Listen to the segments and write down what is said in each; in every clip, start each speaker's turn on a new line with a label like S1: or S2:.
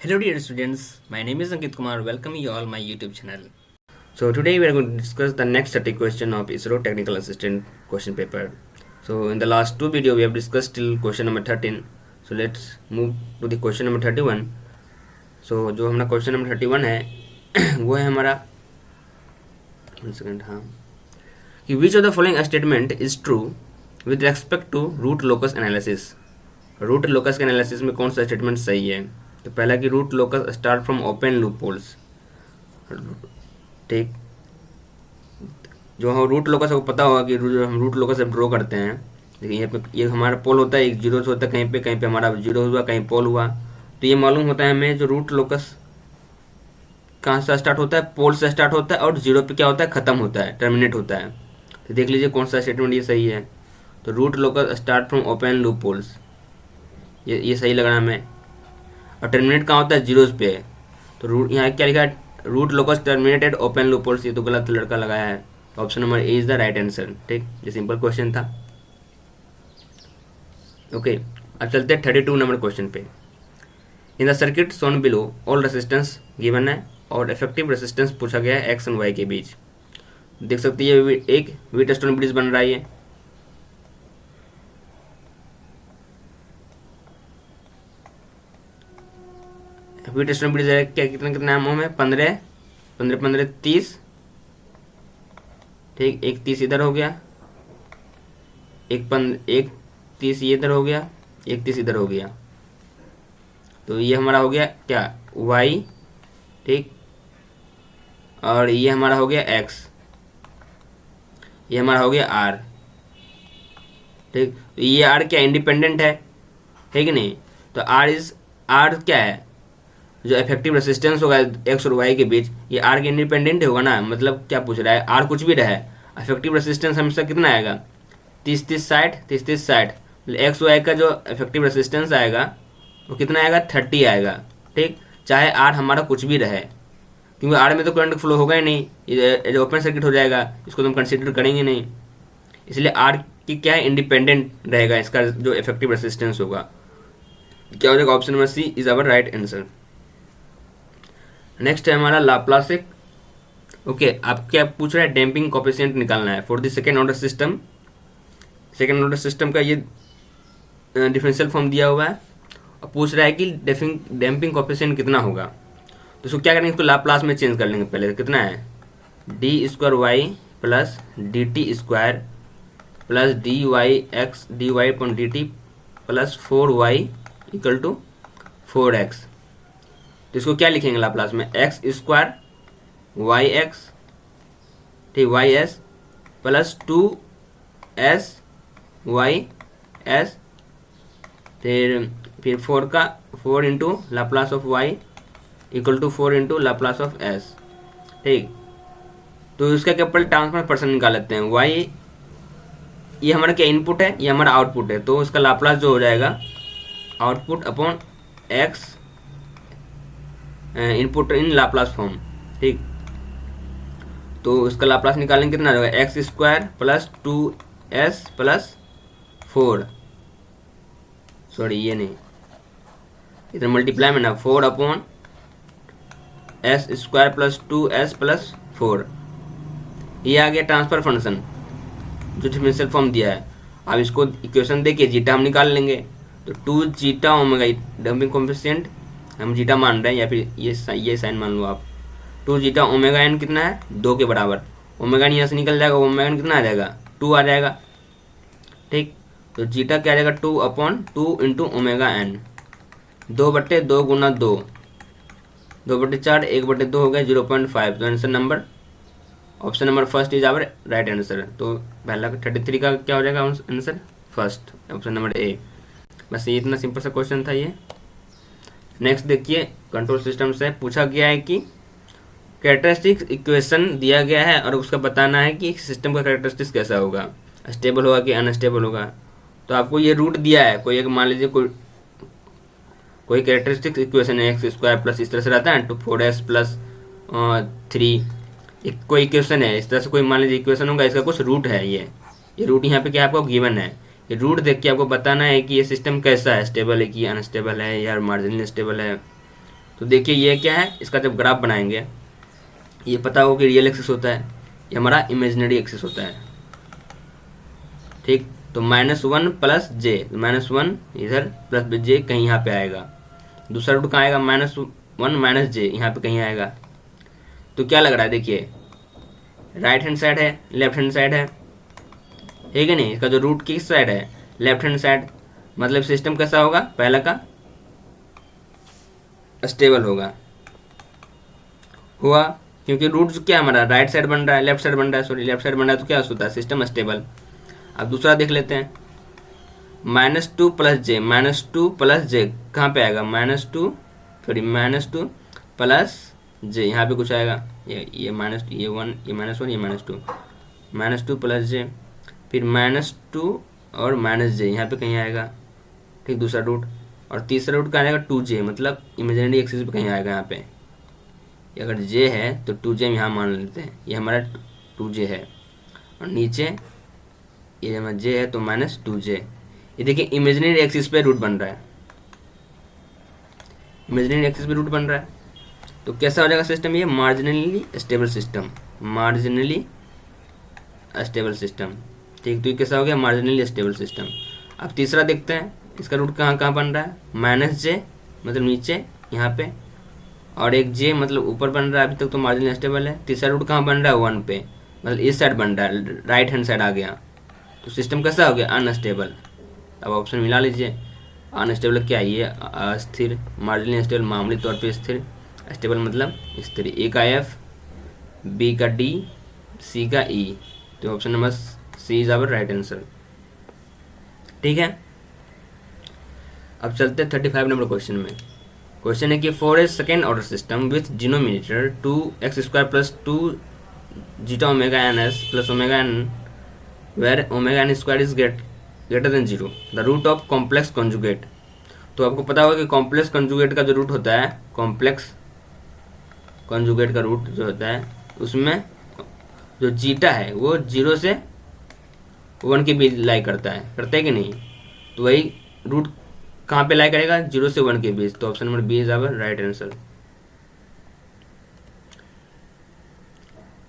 S1: Hello dear students, my name is Ankit Kumar. Welcome you all my YouTube channel. So today we are going to discuss the next 30 question of ISRO Technical Assistant question paper. So in the last two video we have discussed till question number 13. So let's move to the question number 31. So जो हमारा question number 31 है वो है हमारा कि which of the following statement is true with respect to root locus analysis. Root locus के analysis में कौन सा स्टेटमेंट सही है? तो पहला कि root locus start from open loop holes. ठीक, जो हम रूट लोकस को पता होगा कि जो हम रूट लोकस जब ड्रॉ करते हैं, देखिए यहाँ पे ये हमारा पोल होता है, एक जीरो से होता है, कहीं पे हमारा जीरो हुआ, कहीं पोल हुआ, तो ये मालूम होता है हमें जो रूट लोकस कहाँ से स्टार्ट होता है, पोल से स्टार्ट होता है और जीरो पे क्या होता है, खत्म होता है, टर्मिनेट होता है। तो देख लीजिए कौन सा स्टेटमेंट ये सही है। तो root locus start from open loop poles, ये सही लग रहा है हमें। और टर्मिनेट कहाँ होता है, जीरोस पे। तो रूट यहाँ क्या लिखा है, root locus terminated open loop holes, ये तो गलत लड़का लगाया है। Option number A is the right answer. ठीक, ये सिंपल क्वेश्चन था। ओके, अब चलते हैं 32 नंबर क्वेश्चन पे। In the circuit shown below all resistance given है और इफेक्टिव रेसिस्टेंस पूछा गया है एक्स एंड वाई के बीच। देख सकते हैं एक व्हीट स्टोन ब्रिज बन रहा है। व्हीट स्टोन ब्रिज है, क्या कितना एमएम है, 15 15 15 30। ठीक, एक 30 इधर हो गया, एक 30 ये इधर हो गया, एक 30 इधर हो गया। तो ये हमारा हो गया क्या, y। ठीक, और ये हमारा हो गया x, ये हमारा हो गया r। ठीक, तो ये r क्या इंडिपेंडेंट है कि नहीं? तो r क्या है, जो इफेक्टिव रेसिस्टेंस होगा एक्स और वाई के बीच, ये आर के इंडिपेंडेंट होगा ना। मतलब क्या पूछ रहा है, आर कुछ भी रहे, इफेक्टिव रेसिस्टेंस हमेशा कितना आएगा, 30 30 60 30 30 60। एक्स वाई का जो इफेक्टिव रेसिस्टेंस आएगा वो कितना आएगा, 30 आएगा। ठीक, चाहे आर हमारा कुछ भी रहे, क्योंकि आर में तो करंट फ्लो होगा ही नहीं, ये ओपन सर्किट हो जाएगा, इसको तो हम कंसिडर करेंगे नहीं। इसलिए आर की क्या है, इंडिपेंडेंट रहेगा इसका जो इफेक्टिव रेसिस्टेंस होगा। क्या हो जाएगा, option number C is our right answer. Next है हमारा लाप्लासिक। ओके, आप क्या पूछ रहा है, डैम्पिंग कोफिशिएंट निकालना है for the second order system. Second order system का ये डिफरेंशियल फॉर्म दिया हुआ है और पूछ रहा है कि डैम्पिंग कोफिशिएंट कितना होगा। तो इसको क्या करेंगे, इसको लाप्लास में चेंज कर लेंगे। पहले कितना है, D square Y plus D T square plus D Y X D Y upon D T plus 4y equal to 4x। तो इसको क्या लिखेंगे लाप्लास में, एक्स स्क्वायर वाई एक्स, ठीक, Y S plus 2s Y S, फिर 4 into Laplace of Y equal to 4 into Laplace of S. ठीक, तो इसका क्या ट्रांसफर पर्सन निकाल लेते हैं। वाई ये हमारा क्या इनपुट है, ये हमारा आउटपुट है, तो इसका लाप्लास जो हो जाएगा आउटपुट अपॉन एक्स इनपुट इन लाप्लास फॉर्म। ठीक, तो इसका लाप्लास निकालेंगे, कितना रहेगा, x square plus 2s plus 4, sorry ये नहीं, इधर मल्टीप्लाई में ना, 4 upon S square plus 2s plus 4। ये आ गया ट्रांसफर फंक्शन जो डिफरेंशियल फॉर्म दिया है। अब इसको इक्वेशन देके जीटा हम निकाल लेंगे। तो 2 जीटा ओमेगा डैम्पिंग कोएफिशिएंट हम जीटा मान रहे हैं, या फिर ये साइन मान लो आप। 2 जीटा ओमेगा एन कितना है, 2 के बराबर। ओमेगा एन यहाँ से निकल जाएगा, ओमेगा एन कितना आ जाएगा, 2 आ जाएगा। ठीक, तो जीटा क्या आ जाएगा, 2 अपॉन 2 इंटू ओमेगा एन, 2/2 गुना 2, 2/4 1/2 हो गया 0.5। तो answer number option number first is our right answer. तो पहला 33 का क्या हो जाएगा answer, first, option number A. बस ये इतना सिंपल सा क्वेश्चन था ये। नेक्स्ट देखिए, कंट्रोल सिस्टम से पूछा गया है कि कैरेक्टरिस्टिक्स इक्वेशन दिया गया है और उसका बताना है कि सिस्टम का कैरेक्टरिस्टिक्स कैसा होगा, स्टेबल होगा कि अनस्टेबल होगा। तो आपको ये रूट दिया है, कोई एक मान लीजिए कोई कैरेक्टरिस्टिक्स इक्वेशन है, एक्स स्क्वायर प्लस इस तरह से रहता है टू 4s प्लस 3, एक कोई इक्वेशन है इस तरह से, कोई मान लीजिए इक्वेशन होगा, इसका कुछ रूट है। ये रूट यहाँ पे क्या आपको गिवन है, ये रूट देख के आपको बताना है कि ये सिस्टम कैसा है, स्टेबल है कि अनस्टेबल है या मार्जिनली स्टेबल है। तो देखिए ये क्या है, इसका जब ग्राफ बनाएंगे ये पता हो कि रियल एक्सिस होता है, ये हमारा इमेजिनरी एक्सिस होता है। ठीक, तो -1 प्लस जे, -1 इधर प्लस जे कहीं यहाँ पे आएगा। दूसरा रूट कहाँ आएगा, -1 माइनस जे यहाँ पे कहीं आएगा। तो क्या लग रहा है, देखिए राइट हैंड साइड है, लेफ्ट हैंड साइड है कि नहीं। इसका जो रूट किस साइड है, लेफ्ट हैंड साइड, मतलब सिस्टम कैसा होगा, पहला का स्टेबल होगा, हुआ क्योंकि रूट जो क्या हमारा राइट साइड बन रहा है, लेफ्ट साइड बन रहा है, सॉरी लेफ्ट साइड बन रहा है, तो क्या होता है, सिस्टम स्टेबल। अब दूसरा देख लेते हैं, -2 प्लस जे, -2 प्लस जे कहाँ पे आएगा, -2 प्लस जे यहाँ पे कुछ आएगा, ये माइनस, ये 1, ये -1, ये -2, -2 प्लस जे, फिर -2 और माइनस जे यहाँ पे कहीं आएगा। ठीक, दूसरा रूट, और तीसरा रूट कहाँ आएगा, 2j, मतलब इमेजिनरी एक्सिस पे कहीं आएगा यहाँ पे। अगर j है तो 2j हम यहाँ मान लेते हैं, ये हमारा 2j है, और नीचे ये हमारा j है तो -2j। ये देखिए इमेजिनरी एक्सिस पे रूट बन रहा है, इमेजिनरी एक्सिस पे रूट बन रहा है। तो कैसा हो जाएगा सिस्टम, ये marginally stable system, marginally stable system. ठीक, तो ये कैसा हो गया, मार्जिनली स्टेबल सिस्टम। अब तीसरा देखते हैं, इसका रूट कहाँ कहाँ बन रहा है, -j मतलब नीचे यहाँ पे, और एक j मतलब ऊपर बन रहा है, अभी तक तो मार्जिनली स्टेबल है। तीसरा रूट कहाँ बन रहा है, 1 पे, मतलब इस साइड बन रहा है, राइट हैंड साइड आ गया, तो सिस्टम कैसा हो गया, अनस्टेबल। अब ऑप्शन मिला लीजिए, अनस्टेबल क्या है, ये अस्थिर, मार्जिनली स्टेबल मामूली तौर पे स्थिर, स्टेबल मतलब स्थिर। ए का F, बी का D, सी का E, तो option number C is our right answer. ठीक है, अब चलते हैं 35 नंबर क्वेश्चन में। क्वेश्चन है कि for a second order system with denominator 2x² plus 2 zeta omega N S plus omega N where omega N square is greater than 0 the root of complex conjugate. तो आपको पता होगा कि complex conjugate का जो root होता है, complex conjugate का रूट जो होता है उसमें जो जीटा है वो 0 से 1 के बीच लाई करता है कि नहीं। तो वही रूट कहाँ पे लाई करेगा, 0 से 1 के बीच, तो option number B is our right answer.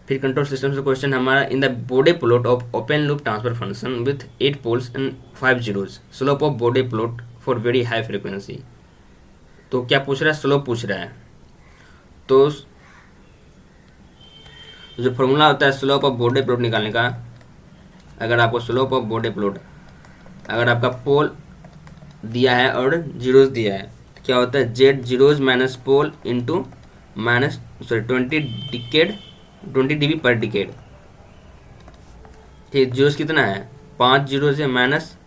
S1: फिर कंट्रोल सिस्टम से क्वेश्चन हमारा, in the Bode plot of open loop transfer function with 8 poles and 5 zeros slope of Bode plot for very high frequency. तो क्या पूछ रहा है, slope पूछ रहा है। तो जो फॉर्मूला होता है स्लोप ऑफ बोडे प्लॉट निकालने का, अगर आपको स्लोप ऑफ बोडे प्लॉट, अगर आपका पोल दिया है और जीरोज दिया है, तो क्या होता है, जेड जीरोज माइनस पोल इंटू माइनस 20 dB पर डिकेड। ठीक, जीरोज कितना है, 5 जीरोज है, माइनस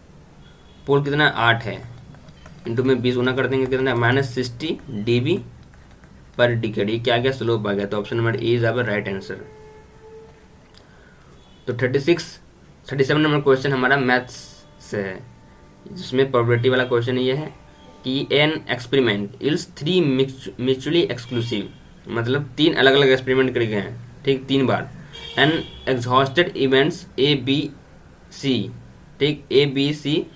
S1: पोल कितना है, 8 है, इंटू में 20 गुना कर देंगे, कितना है, -60 dB पर डिकेड। ये क्या आ गया, स्लोप आ गया, तो option number A is our right answer. तो 37 नंबर क्वेश्चन हमारा मैथ्स से है, जिसमें प्रोबेबिलिटी वाला क्वेश्चन ये है कि an experiment ills 3 mutually exclusive, मतलब 3 अलग अलग एक्सपेरिमेंट करे गए हैं, ठीक, 3 बार, N exhausted events A B C. ठीक, ए बी सी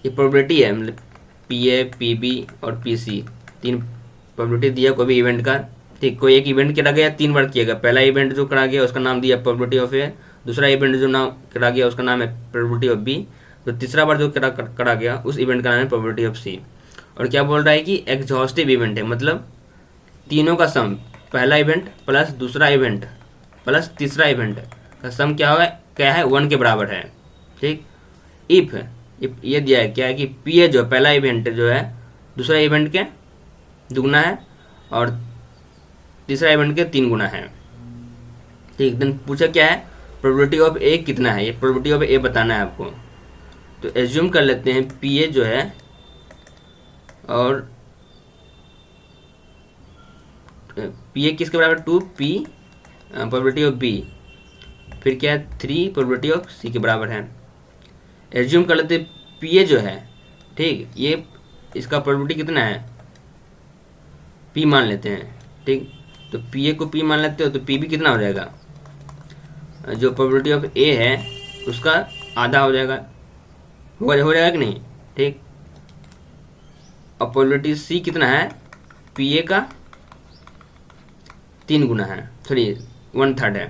S1: ये प्रोबेबिलिटी है, मतलब पी ए पी बी और पी सी, 3 प्रोबेबिलिटी दिया कोई भी इवेंट का। ठीक, कोई एक इवेंट करा गया 3 बार किया गया, पहला इवेंट जो करा गया उसका नाम दिया प्रोबेबिलिटी ऑफ ए, दूसरा इवेंट जो नाम करा गया उसका नाम है प्रोबेबिलिटी ऑफ बी, तो तीसरा बार जो करा गया उस इवेंट का नाम है प्रोबेबिलिटी ऑफ सी। और क्या बोल रहा है कि एग्जॉस्टिव इवेंट है, मतलब तीनों का सम, पहला इवेंट प्लस दूसरा इवेंट प्लस तीसरा इवेंट का सम क्या होगा, क्या है, 1 के बराबर है। ठीक, इफ ये दिया है क्या है कि पी ए जो पहला इवेंट जो है दूसरा इवेंट के दुगुना है और तीसरा इवेंट के 3 गुना है। ठीक, देन पूछा क्या है, प्रोबेबिलिटी ऑफ ए कितना है, ये प्रोबेबिलिटी ऑफ ए बताना है आपको। तो एज्यूम कर लेते हैं पी ए जो है और पी ए किसके बराबर, 2 पी प्रोबेबिलिटी ऑफ बी, फिर क्या है 3 प्रोबेबिलिटी ऑफ सी के बराबर है। एज्यूम कर लेते पी ए जो है, ठीक, ये इसका प्रोबेबिलिटी कितना है, पी मान लेते हैं। ठीक, तो पी ए को पी मान लेते हो तो पी बी कितना हो जाएगा, जो प्रोबेबिलिटी ऑफ ए है उसका आधा हो जाएगा, हो जाएगा कि नहीं। ठीक, और प्रोबेबिलिटी सी कितना है, पी ए का 3 गुना है, सॉरी 1/3 है।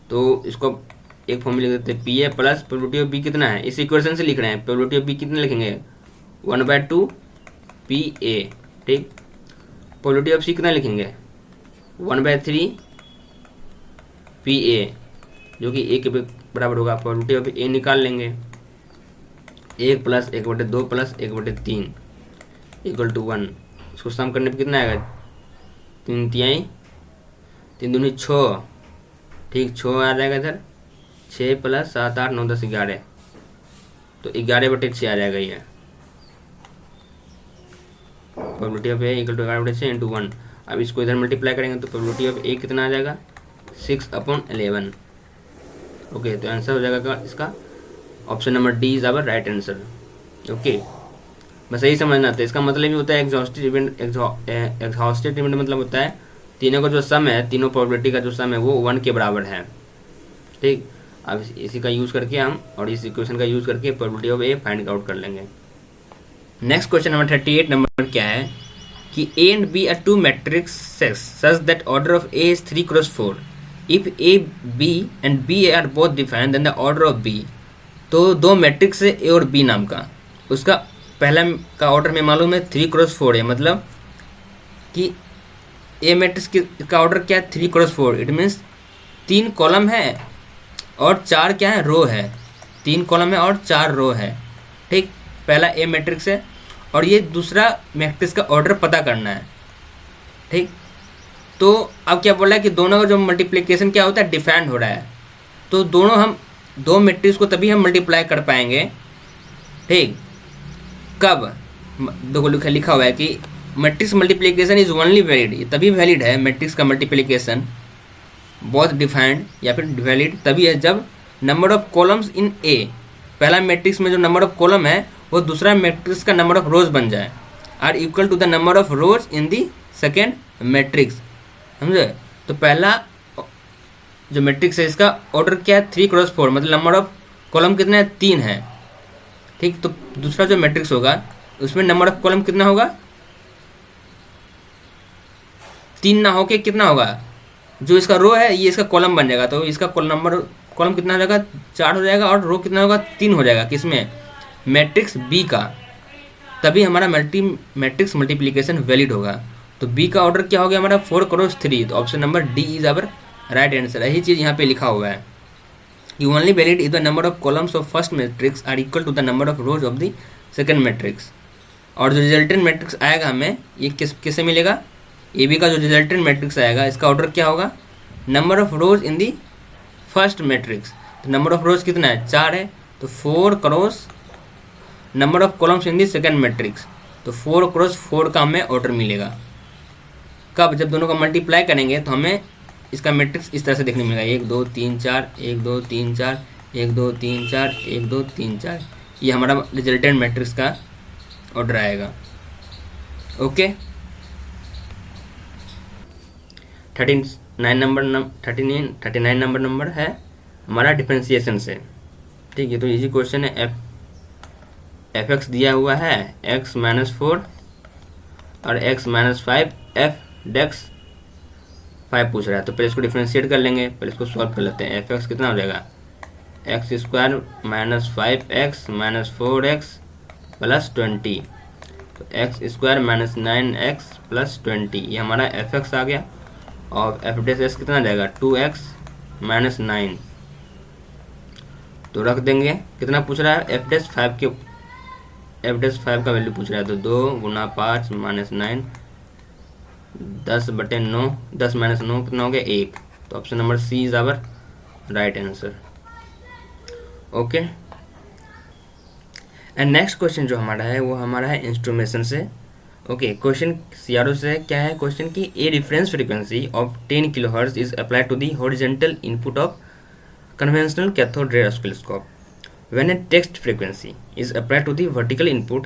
S1: तो इसको एक फॉर्म में लिख देते हैं, P A plus probability of B कितना है, इस इक्वेशन से लिख रहे हैं। प्रोबेबिलिटी ऑफ बी कितने लिखेंगे, 1/2 पी ए, ठीक। प्रोबेबिलिटी ऑफ सी कितना लिखेंगे, 1/3 पी ए, जो कि ए के बराबर होगा। प्रोबेबिलिटी ऑफ ए निकाल लेंगे, 1 प्लस 1/2 प्लस 1/3 इक्वल टू 1। इसको सम करने पे कितना आएगा, 3 तिहाई 3 दूनी 6, ठीक, 6 आ जाएगा इधर, 6 प्लस 7 8 9 10 11, तो 11/6 आ जाएगा ये। Probability of A equal to 11/6 into 1। अब इसको इधर मल्टीप्लाई करेंगे तो प्रोबेबिलिटी ऑफ ए कितना आ जाएगा, 6/11। ओके, तो आंसर हो जाएगा इसका option number D is our right answer. Okay, बस यही समझना था। इसका मतलब ये होता है एग्जॉस्टिव लिमिट मतलब होता है तीनों का जो सम है, तीनों प्रोबेबिलिटी का जो सम है वो 1 के बराबर है, ठीक। अब इसी का यूज़ करके हम, और इस इक्वेशन का यूज़ करके probability of A find out कर लेंगे। नेक्स्ट क्वेश्चन नंबर 38 नंबर क्या है कि A and B are two matrix such that order of A is 3 cross 4। If A B and B are both defined then the order of B. तो दो matrix है ए और B नाम का, उसका पहला का ऑर्डर में मालूम है 3 क्रॉस 4 है, मतलब कि ए मैट्रिक्स का ऑर्डर क्या है, 3 क्रॉस 4। इट मीन्स 3 कॉलम है और 4 क्या है, रो है। 3 कॉलम है और 4 रो है, ठीक। पहला ए मैट्रिक्स है और ये दूसरा मैट्रिक्स का ऑर्डर पता करना है, ठीक। तो अब क्या बोल रहा है कि दोनों का जो मल्टीप्लिकेशन क्या होता है, डिफाइंड हो रहा है। तो दोनों हम दो मैट्रिक्स को तभी हम मल्टीप्लाई कर पाएंगे, ठीक। कब, देखो लिखा हुआ है कि matrix multiplication is only valid, ये तभी वैलिड है मैट्रिक्स का मल्टीप्लिकेशन बहुत डिफाइंड या फिर वैलिड तभी है जब नंबर ऑफ कॉलम्स इन ए, पहला मैट्रिक्स में जो नंबर ऑफ कॉलम है वो दूसरा मैट्रिक्स का नंबर ऑफ रोज बन जाए, are equal to the number of rows in the second matrix, समझे। तो पहला जो मैट्रिक्स है इसका ऑर्डर क्या है, 3 क्रॉस 4, मतलब नंबर ऑफ कॉलम कितने हैं, 3 है, ठीक। तो दूसरा जो मैट्रिक्स होगा उसमें नंबर ऑफ कॉलम कितना होगा, 3 ना होके कितना होगा, जो इसका रो है ये इसका कॉलम बन जाएगा, तो इसका कॉलम कितना हो जाएगा, 4 हो जाएगा, और रो कितना होगा, 3 हो जाएगा, किसमें, मैट्रिक्स बी का। तभी हमारा मैट्रिक्स मल्टीप्लिकेशन वैलिड होगा। तो बी का ऑर्डर क्या हो गया हमारा, 4 क्रॉस 3। तो option number D is our right answer. यही चीज़ यहाँ पे लिखा हुआ है कि only valid is the number of columns of first matrix are equal to the number of rows of the second matrix. और जो रिजल्टेंट मैट्रिक्स आएगा हमें ये किससे मिलेगा, ए बी का जो रिजल्टेंट मैट्रिक्स आएगा इसका ऑर्डर क्या होगा, number of rows in the first matrix. तो नंबर ऑफ रोज कितना है, 4 है, तो 4 cross number of columns in the second matrix, तो 4 क्रॉस 4 का हमें ऑर्डर मिलेगा। कब, जब दोनों को मल्टीप्लाई करेंगे तो हमें इसका मैट्रिक्स इस तरह से देखने मिलेगा, 1 2 3 4 1 2 3 4 1 2 3 4 1 2 3 4, ये हमारा रिजल्टेंट मैट्रिक्स का ऑर्डर आएगा। ओके, 39 नंबर है हमारा डिफरेंशिएशन से, ठीक है। तो इजी क्वेश्चन है, एफ एक्स दिया हुआ है x - 4 और x - 5 f डेक्स 5 पूछ रहा है। तो पहले इसको डिफरेंशिएट कर लेंगे, पहले इसको सॉल्व कर लेते हैं। एफ एक्स कितना हो जाएगा, x² - 5x - 4x प्लस 20, तो x² - 9x प्लस 20, ये हमारा एफ एक्स आ गया। और एफ डैश एस कितना आ जाएगा, 2x - 9, तो रख देंगे। कितना पूछ रहा है, f डैश 5 का वैल्यू पूछ रहा है, तो 2 × 5 - 9 10/9, 10 - 9 कितना हो गया, 1। तो option number C is our right answer. Okay, and next question जो हमारा है वो हमारा है इंस्ट्रूमेशन से। ओके, क्वेश्चन सीआरओ से क्या है क्वेश्चन की, a reference frequency of 10 kHz is applied to the horizontal input of conventional cathode ray oscilloscope. When a text frequency is applied to the vertical input,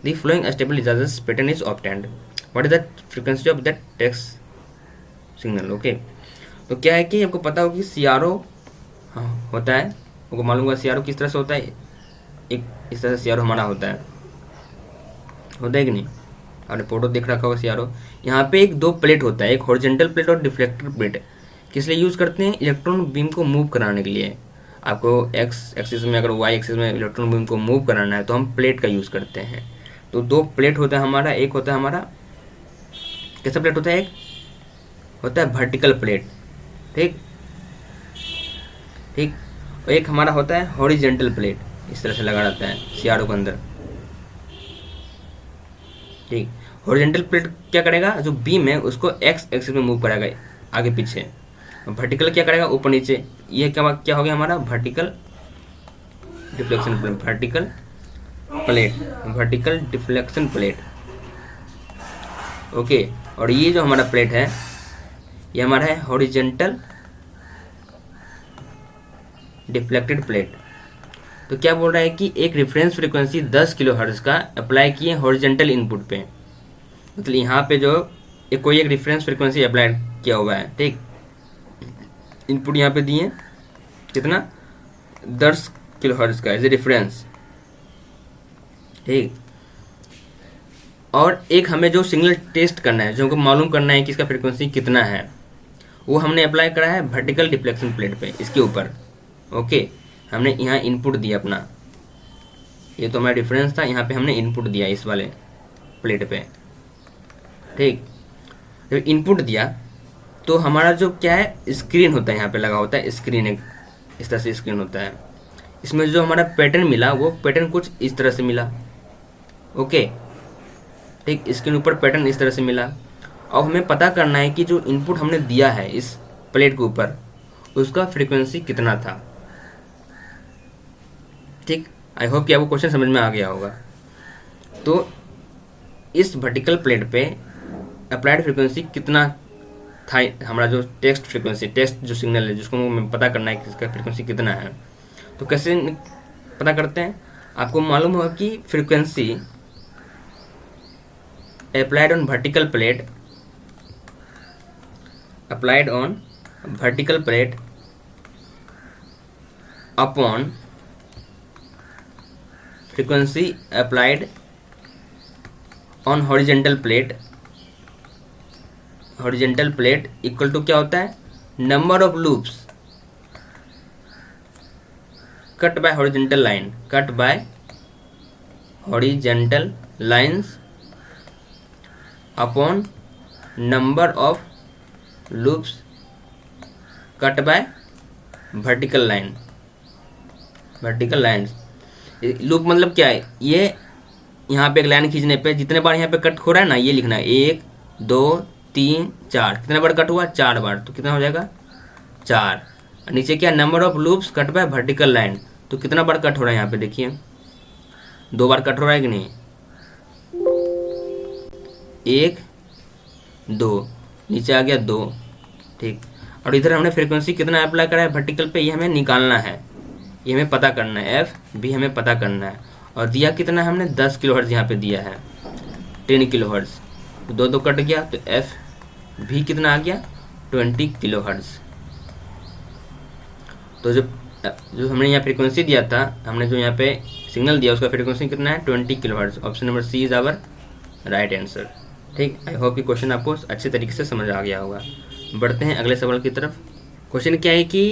S1: the following stabilizers pattern is obtained. What is the frequency of that text signal? Okay, तो क्या है कि आपको पता होगा कि CRO होता है, आपको मालूम होगा CRO किस तरह से होता है, एक इस तरह से CRO हमारा होता है। होता है कि नहीं, आपने फोटो देख रखा होगा यारो। यहाँ पे एक दो प्लेट होता है, एक हॉरिजॉन्टल प्लेट और डिफ्लेक्टर प्लेट। किस लिए यूज़ करते हैं? इलेक्ट्रॉन बीम को मूव कराने के लिए। आपको एक्स एक्सिस में, अगर वाई एक्सिस में इलेक्ट्रॉन बीम को मूव कराना है तो हम प्लेट का यूज़ करते हैं। तो दो प्लेट होता है हमारा, एक होता है हमारा कैसा प्लेट होता है, एक होता है वर्टिकल प्लेट, ठीक ठीक, और एक हमारा होता है हॉरिजेंटल प्लेट, इस तरह से लगा रहता है सीआरओ के अंदर, ठीक। हॉरिजेंटल प्लेट क्या करेगा, जो बीम है उसको एक्स एक्सिस में मूव कराएगा आगे पीछे। वर्टिकल क्या करेगा, ऊपर नीचे। ये क्या क्या हो गया हमारा vertical deflection plate, vertical plate, vertical deflection plate, okay. और ये जो हमारा प्लेट है ये हमारा है हॉरिजेंटल डिफ्लेक्टेड प्लेट। तो क्या बोल रहा है कि एक रेफरेंस फ्रीक्वेंसी 10 किलोहर्ट्ज का अप्लाई किए हॉरिजेंटल इनपुट पे, मतलब यहाँ पे जो कोई एक रेफरेंस फ्रीक्वेंसी अप्लाई किया हुआ है, ठीक। इनपुट यहाँ पे दिए कितना, 10 किलोहर्ट्ज का एज ए रेफरेंस, ठीक। और एक हमें जो सिग्नल टेस्ट करना है, जो हमको मालूम करना है कि इसका फ्रीक्वेंसी कितना है, वो हमने अप्लाई करा है वर्टिकल डिफ्लेक्शन प्लेट पे, इसके ऊपर, ओके। हमने यहाँ इनपुट दिया अपना, ये तो हमारा डिफरेंस था, यहाँ पे हमने इनपुट दिया इस वाले प्लेट पे, ठीक। जब इनपुट दिया तो हमारा जो क्या है स्क्रीन होता है, यहाँ पे लगा होता है स्क्रीन, एक इस तरह से स्क्रीन होता है। इसमें जो हमारा पैटर्न मिला वो पैटर्न कुछ इस तरह से मिला, ओके, ठीक। स्क्रीन ऊपर पैटर्न इस तरह से मिला। अब हमें पता करना है कि जो इनपुट हमने दिया है इस प्लेट के ऊपर उसका फ्रीक्वेंसी कितना था, ठीक। आई होप कि आपको क्वेश्चन समझ में आ गया होगा। तो इस वर्टिकल प्लेट पे अप्लाइड फ्रीक्वेंसी कितना था, हमारा जो टेक्स्ट फ्रीक्वेंसी, टेक्स्ट जो सिग्नल है जिसको हमें पता करना है कि इसका फ्रीक्वेंसी कितना है। तो कैसे पता करते हैं, आपको मालूम होगा कि frequency applied on vertical plate, applied on vertical plate upon frequency applied on horizontal plate, horizontal plate equal to क्या होता है, number of loops cut by horizontal line, cut by horizontal lines upon number of loops cut by vertical line, vertical lines. Loop मतलब क्या है, ये यहाँ पे एक लाइन खींचने पे जितने बार यहाँ पे कट हो रहा है ना, ये लिखना है 1 2 3 4, कितने बार कट हुआ, 4 बार, तो कितना हो जाएगा 4। नीचे क्या, number of loops cut by vertical line, तो कितना बार कट हो रहा है यहाँ पे देखिए, 2 बार कट हो रहा है कि नहीं, 1 2, नीचे आ गया 2, ठीक। और इधर हमने फ्रीक्वेंसी कितना अप्लाई करा है वर्टिकल पे, ये हमें निकालना है, ये हमें पता करना है, एफ भी हमें पता करना है। और दिया कितना है हमने, 10 किलोहर्ट्ज यहाँ पे दिया है, 10 किलोहर्ट्ज, तो 2 कट गया, तो एफ भी कितना आ गया, 20 किलोहर्ट्ज। तो जो हमने यहाँ फ्रीक्वेंसी दिया था, हमने जो यहाँ पे सिग्नल दिया उसका फ्रीक्वेंसी कितना है, 20 kilohertz. Option number C is our right answer, ठीक। आई होप कि क्वेश्चन आपको अच्छे तरीके से समझ आ गया होगा। बढ़ते हैं अगले सवाल की तरफ। क्वेश्चन क्या है कि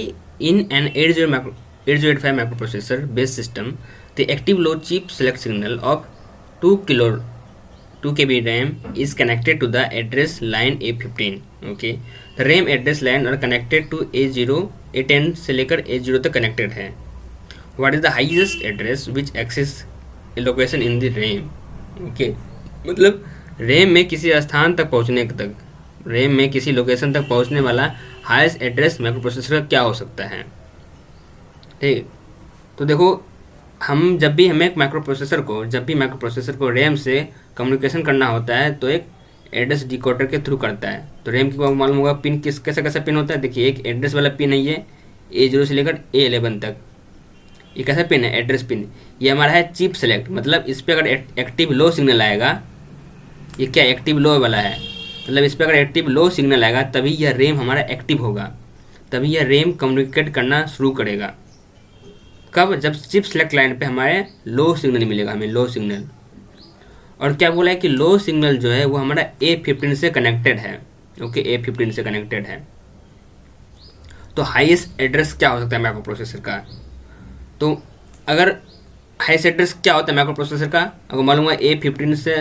S1: in an 8085 micro processor based system the active low chip select signal of 2 KB RAM is connected to the address line A15, okay। the RAM address line और कनेक्टेड टू A0, A10 से लेकर A0 तक connected है। What is the highest address which access location in the RAM, ओके। मतलब RAM में किसी स्थान तक पहुंचने तक, रैम में किसी लोकेशन तक पहुंचने वाला हाईएस्ट एड्रेस माइक्रो प्रोसेसर का क्या हो सकता है, ठीक। तो देखो, हम जब भी हमें माइक्रो प्रोसेसर को रैम से कम्युनिकेशन करना होता है तो एक एड्रेस डिकोडर के थ्रू करता है। तो रैम की मालूम होगा पिन कैसा पिन होता है, देखिए एक एड्रेस वाला पिन है ये A0 से लेकर A11 तक, ये कैसा पिन है, एड्रेस पिन। ये हमारा है चिप सेलेक्ट, मतलब इस पर अगर एक्टिव लो सिग्नल आएगा, ये क्या एक्टिव लो वाला है, मतलब इस पर अगर एक्टिव लो सिग्नल आएगा तभी यह रैम हमारा एक्टिव होगा, तभी यह रैम कम्युनिकेट करना शुरू करेगा। कब, जब चिप सेलेक्ट लाइन पे हमारे लो सिग्नल मिलेगा, हमें लो सिग्नल। और क्या बोला है कि लो सिग्नल जो है वो हमारा A15 से कनेक्टेड है। ओके, A15 से कनेक्टेड है। तो हाईएस्ट एड्रेस क्या हो सकता है माइक्रो प्रोसेसर का? तो अगर हाईएस्ट एड्रेस क्या होता है माइक्रो प्रोसेसर का, अगर मालूम है A15 से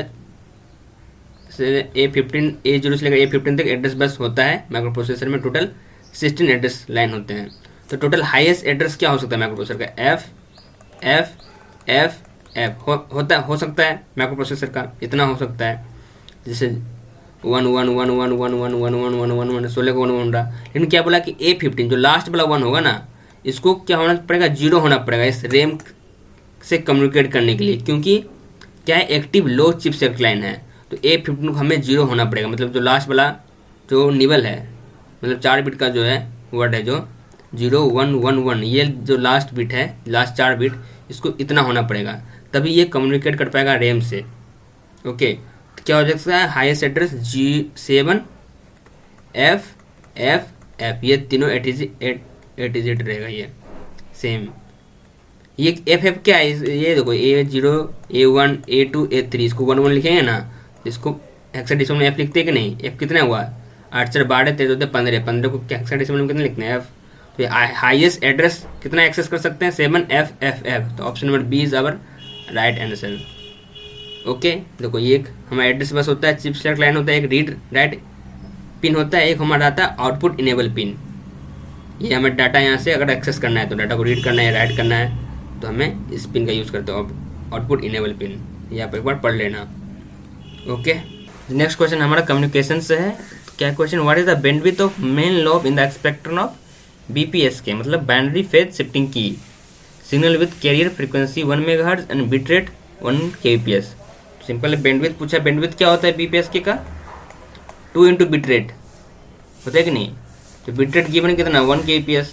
S1: A15 A0 से लेकर A15 तक एड्रेस बस होता है माइक्रो प्रोसेसर में। टोटल 16 एड्रेस लाइन होते हैं। तो टोटल हाईएस्ट एड्रेस क्या हो सकता है माइक्रो प्रोसेसर का? F F F F हो सकता है माइक्रो प्रोसेसर का, इतना हो सकता है। जैसे 1 1 1 1 1 1 1 1 1 1 16 को 1 रहा। लेकिन क्या बोला कि A15 जो लास्ट वाला 1 होगा ना, इसको क्या होना पड़ेगा? 0 होना पड़ेगा इस रैम से कम्युनिकेट करने के लिए, क्योंकि क्या है, active low chip select line है। तो A15 को हमें 0 होना पड़ेगा, मतलब जो लास्ट वाला जो निबल है, मतलब 4 बिट का जो है वर्ड है, जो 0 1 1 1, ये जो लास्ट बिट है, लास्ट 4 बिट, इसको इतना होना पड़ेगा, तभी ये कम्युनिकेट कर पाएगा रैम से। ओके, तो क्या हो सकता है? Highest address G7 F F F, ये तीनों 88 रहेगा। ये सेम, ये F क्या है? ये देखो A0 A1 A2 A3, इसको 1 1 लिखेंगे ना, इसको हेक्साडेसिमल में F लिखते हैं कि नहीं? F कितना हुआ? 8 4 12 13 होते 15, 15 को हेक्साडेसिमल में कितना लिखना है? F। तो हाईएस्ट एड्रेस कितना एक्सेस कर सकते हैं? 7 F F F। तो option number B is our right answer. Okay, देखो ये एक हमारा एड्रेस बस होता है, चिप सेलेक्ट लाइन होता है, एक रीड राइट पिन होता है, एक हमारा आता है आउटपुट इनेबल पिन। ये हमें डाटा यहाँ से अगर एक्सेस करना है, तो डाटा को रीड करना है, राइट करना है, तो हमें इस पिन का यूज़ करते हो, आउटपुट इनेबल पिन। यहाँ पर एक बार पढ़ लेना। ओके, नेक्स्ट क्वेश्चन हमारा कम्युनिकेशन से है। क्या question? What is the bandwidth of main lobe in the spectrum of BPSK, मतलब बाइनरी फेज शिफ्टिंग की signal with carrier frequency 1 megahertz and bit rate 1 kbps। Simple bandwidth पूछा। Bandwidth क्या होता है BPSK का? 2 इंटू बिट रेट होता है कि नहीं? तो बिट रेट गिवन कितना? 1 kbps,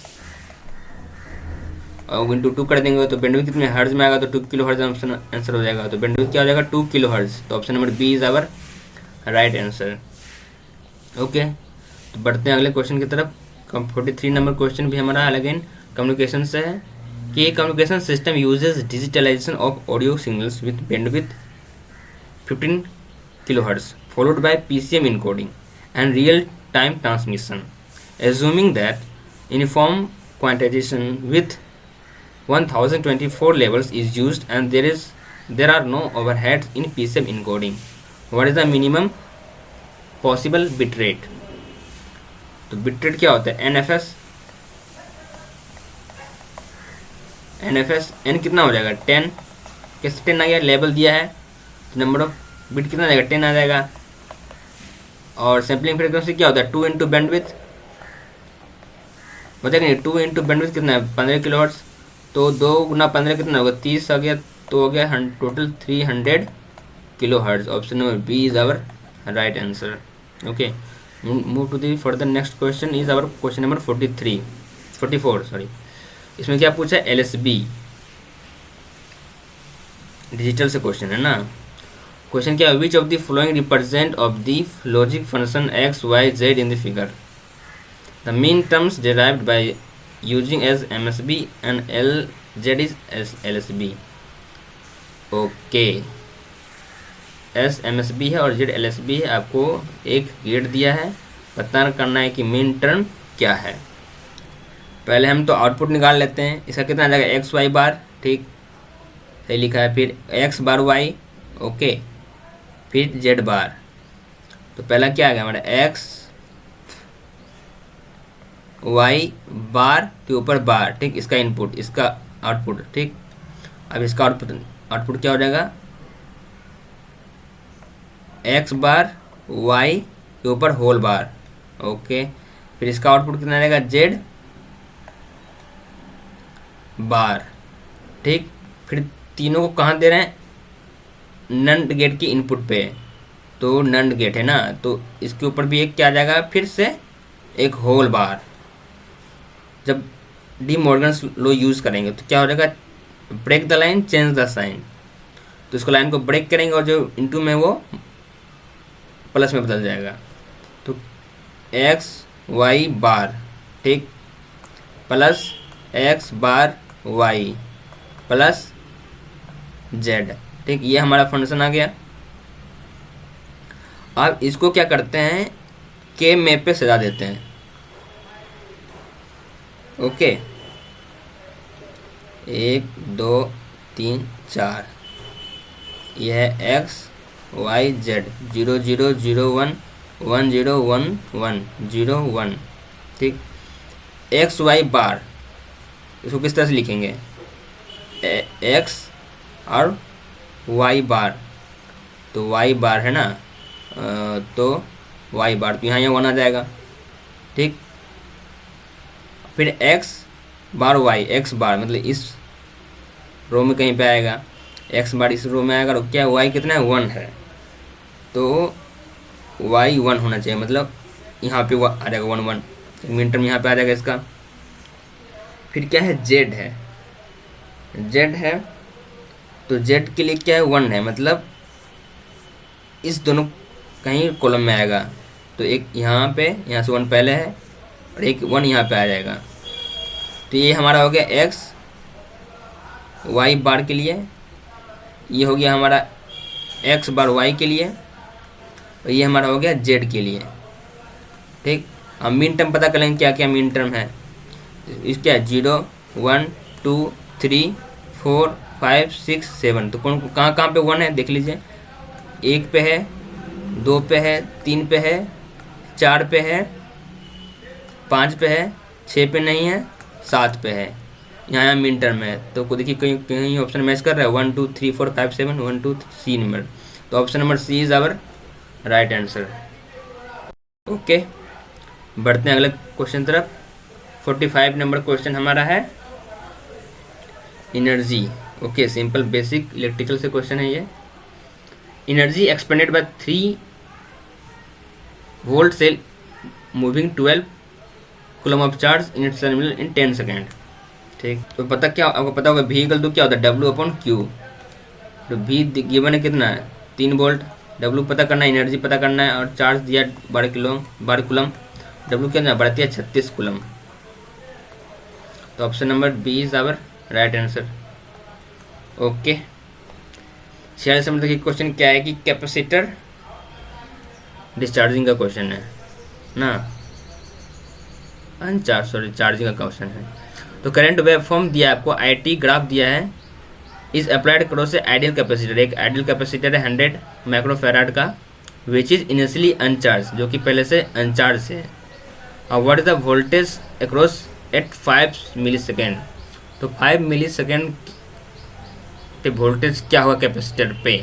S1: और इंटू 2 कर देंगे तो बैंडविड्थ कितने हर्ट्ज में आएगा? तो 2 किलो हर्ट्ज ऑप्शन आंसर हो जाएगा। तो बैंडविड्थ क्या हो जाएगा? 2 किलो हर्ट्ज। तो option number B is our right answer. Okay, तो बढ़ते हैं अगले क्वेश्चन की तरफ। 43 नंबर क्वेश्चन भी हमारा अगेन कम्युनिकेशन से है कि communication system uses digitalization of audio signals with bandwidth 15 kilohertz followed by PCM encoding and real-time transmission, assuming that uniform quantization with 1024 levels is used and there are no overheads in PCM encoding. What is the minimum possible bit rate? तो bit rate क्या होता है? NFS n कितना हो जाएगा? 10। कैसे 10 आ गया? Level दिया है तो नंबर ऑफ बिट कितना आ जाएगा? 10 आ जाएगा। और सैम्पलिंग फ्रीक्वेंसी क्या होता है? 2 इंटू बैंडविड्थ होता है कि नहीं? 2 इंटू बैंडविड्थ कितना है? 15 किलोहर्ट्ज। तो 2 गुना 15 कितना होगा? 30 आ गया, तो हो गया total 300 kilohertz. Option number B is our right answer. Okay, move to the further next question is our question number 44 sorry. इसमें क्या पूछा है? LSB डिजिटल से क्वेश्चन है ना। क्वेश्चन क्या है? विच of the following represent of the logic function x y z in the figure? The mean terms derived by using as MSB and LZ is as LSB। Okay, S MSB है और Z LSB है। आपको एक gate दिया है, पता करना है कि मेन टर्म क्या है। पहले हम तो आउटपुट निकाल लेते हैं। इसका कितना आ जाएगा? एक्स वाई बार, ठीक सही लिखा है। फिर एक्स बार वाई, ओके, फिर जेड बार। तो पहला क्या आ गया हमारा? एक्स वाई बार के ऊपर बार, ठीक, इसका इनपुट, इसका आउटपुट, ठीक। अब इसका आउटपुट क्या हो जाएगा? एक्स बार वाई के ऊपर होल बार, ओके। फिर इसका आउटपुट कितना रहेगा? जेड बार, ठीक। फिर तीनों को कहाँ दे रहे हैं? नंड गेट की इनपुट पे। तो नंड गेट है ना, तो इसके ऊपर भी एक क्या आ जाएगा? फिर से एक होल बार। जब डी मॉर्गन्स लॉ यूज़ करेंगे तो क्या हो जाएगा? Break the line change the sign. तो इसको लाइन को ब्रेक करेंगे और जो इनटू में वो प्लस में बदल जाएगा। तो एक्स वाई बार, ठीक, प्लस एक्स बार वाई प्लस जेड, ठीक, ये हमारा फंक्शन आ गया। अब इसको क्या करते हैं, के मैप पे सजा देते हैं। ओके, 1 2 3 4, यह है एक्स वाई जेड, 0 0 0 1 1 0 1 1 0 1। ठीक, एक्स वाई बार, इसको किस तरह से लिखेंगे, एक्स और वाई बार, तो वाई बार है ना, तो वाई बार तो यहाँ 1 आ जाएगा। ठीक, फिर एक्स बार वाई, एक्स बार मतलब इस रो में कहीं पे आएगा, एक्स बार इस रो में आएगा, और क्या वाई कितना है, 1 है, तो वाई 1 होना चाहिए, मतलब यहाँ पे आ जाएगा 1 1, मिनट में यहाँ पे आ जाएगा इसका। फिर क्या है, जेड है, जेड है, तो जेड के लिए क्या है, 1 है, मतलब इस दोनों कहीं कॉलम में आएगा, तो एक यहाँ पे, यहाँ से 1 पहले है और एक 1 यहाँ पे आ जाएगा, तो ये हमारा हो गया एक्स वाई बार के लिए, ये हो गया हमारा एक्स बार वाई के लिए, और ये हमारा हो गया जेड के लिए। ठीक, अब मीन टर्म पता कर लेंगे क्या क्या मीन टर्म है। इसका 0 1 2 3 4 5 6 7, तो कौन कहाँ कहाँ पे 1 है देख लीजिए, 1 पे है, 2 पे है, 3 पे है, 4 पे है, 5 पे है, 6 पे नहीं है, 7 पे है, यहाँ मीन टर्म है। तो को देखिए कहीं कहीं ऑप्शन मैच कर रहा है, 1 2 3 4 5 7 1 2 सी नंबर, तो option number C is our right answer. Okay, बढ़ते हैं अगले क्वेश्चन तरफ। 45 नंबर क्वेश्चन हमारा है energy. Okay, simple basic electrical से क्वेश्चन है ये। Energy expended by 3 volt cell moving 12 coulomb of charge in its terminal in 10 second. ठीक, तो पता क्या आपको पता होगा, V इक्वल टू क्या होता है, W/Q। तो V गिवन है कितना है, 3 वोल्ट, W पता करना है, एनर्जी पता करना है, और चार्ज दिया 12 कूलम, W कितना बढ़ती है 36 कूलम। तो option number B is our right answer. Okay, 46 number देखिए क्वेश्चन क्या है कि कैपेसिटर डिस्चार्जिंग का क्वेश्चन है ना, चार्जिंग का क्वेश्चन है। तो करंट वेव फॉर्म दिया है आपको, IT ग्राफ दिया है, is applied cross a ideal capacitor, एक आइडियल कैपेसिटर है 100 माइक्रोफैराड का, विच इज इनिशियली अनचार्ज, जो कि पहले से अनचार्ज है। और what is the voltage across at 5 milli second, तो 5 मिली सेकेंड पे वोल्टेज क्या होगा कैपेसिटर पे।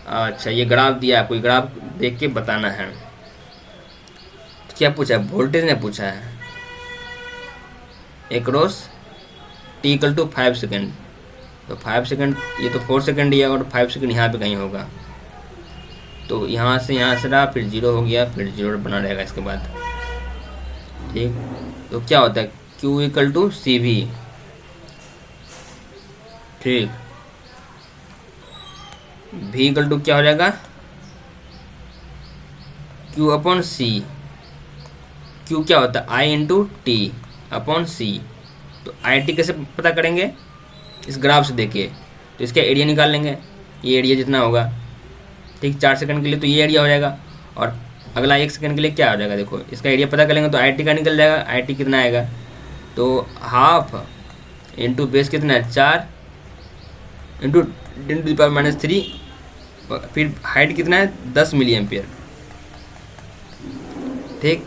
S1: अच्छा, ये ग्राफ दिया है आपको, ग्राफ देख के बताना है। तो क्या पूछा है, वोल्टेज ने पूछा है, across T equal to 5 second, तो 5 सेकेंड, ये तो 4 सेकेंड दिया और 5 सेकेंड यहाँ पे कहीं होगा, तो यहाँ से रहा, फिर 0 हो गया, फिर 0 बना रहेगा इसके बाद। ठीक, तो क्या होता है, Q इक्वल टू CV। ठीक, V इक्वल टू क्या हो जाएगा, Q/C। Q क्या होता है, I इंटू टी अपॉन सी। तो IT कैसे पता करेंगे, इस ग्राफ से देखिए, तो इसका एरिया निकाल लेंगे, ये एरिया जितना होगा। ठीक, 4 सेकंड के लिए तो ये एरिया हो जाएगा, और अगला 1 सेकंड के लिए क्या हो जाएगा, देखो इसका एरिया पता कर लेंगे तो IT का निकल जाएगा। IT कितना आएगा, तो हाफ इंटू बेस कितना है 4 इंटू 10⁻³ फिर हाइट कितना है 10 मिली एम्पियर। ठीक,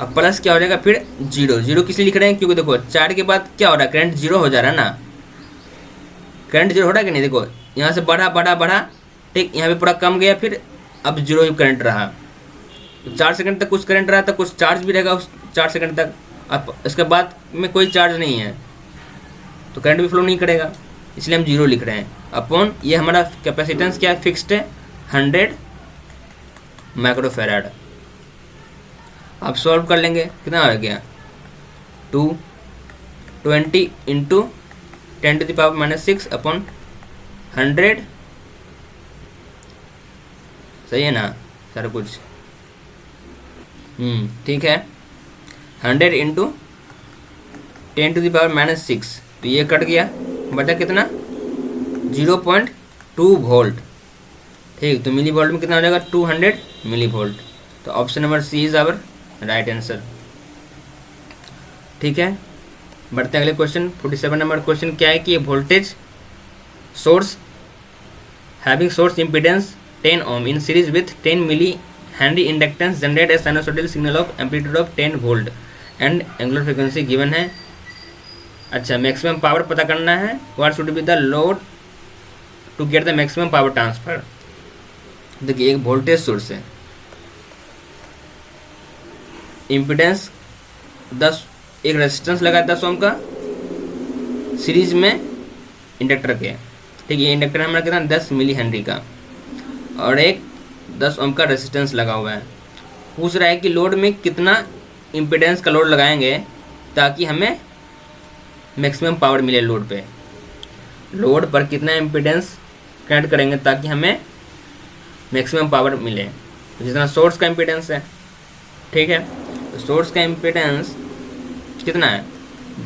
S1: अब प्लस क्या हो जाएगा, फिर 0 किस लिए लिख रहे हैं, क्योंकि देखो 4 के बाद क्या हो रहा है, करंट 0 हो जा रहा है ना, करंट 0 हो रहा है कि नहीं, देखो यहाँ से बढ़ा, ठीक, यहाँ पे पूरा कम गया, फिर अब 0 ही करंट रहा। तो 4 सेकंड तक कुछ करंट रहा था, कुछ चार्ज भी रहेगा उस 4 सेकंड तक, अब इसके बाद में कोई चार्ज नहीं है तो करंट भी फ्लो नहीं करेगा, इसलिए हम 0 लिख रहे हैं। अपॉन ये हमारा कैपेसिटेंस क्या है, फिक्स्ड है 100 माइक्रोफैराड। अब सॉल्व कर लेंगे, कितना आ गया 220 इंटू 10⁻⁻6 अपॉन 100, सही है ना सारा कुछ, ठीक है। 100 इंटू 10⁻⁻6, तो ये कट गया, बचा कितना 0.2 वोल्ट। ठीक, तो मिली वोल्ट में कितना हो जाएगा 200 मिली वोल्ट। तो option number C is our right answer. ठीक है, बढ़ते हैं अगले क्वेश्चन। 47 नंबर क्वेश्चन क्या है कि voltage source having source impedance 10 ohm in series with 10 milli henry inductance generate a sinusoidal signal of amplitude of 10 volt and angular frequency given है। अच्छा, मैक्सिमम पावर पता करना है। What should be the load to get the maximum power transfer. देखिए, एक voltage source है, impedance 10, एक resistance लगा 10 ओम का सीरीज में इंडक्टर के। ठीक है, ये इंडक्टर हमारा कितना 10 मिली हेनरी का, और एक 10 ओम का रेजिस्टेंस लगा हुआ है। पूछ रहा है कि लोड में कितना इम्पीडेंस का लोड लगाएंगे ताकि हमें मैक्सिमम पावर मिले। लोड पे, लोड पर कितना इम्पीडेंस कनेक्ट करेंगे ताकि हमें मैक्सिमम पावर मिले। तो जितना सोर्स का इम्पीडेंस है, ठीक है, तो सोर्स का इम्पीडेंस कितना है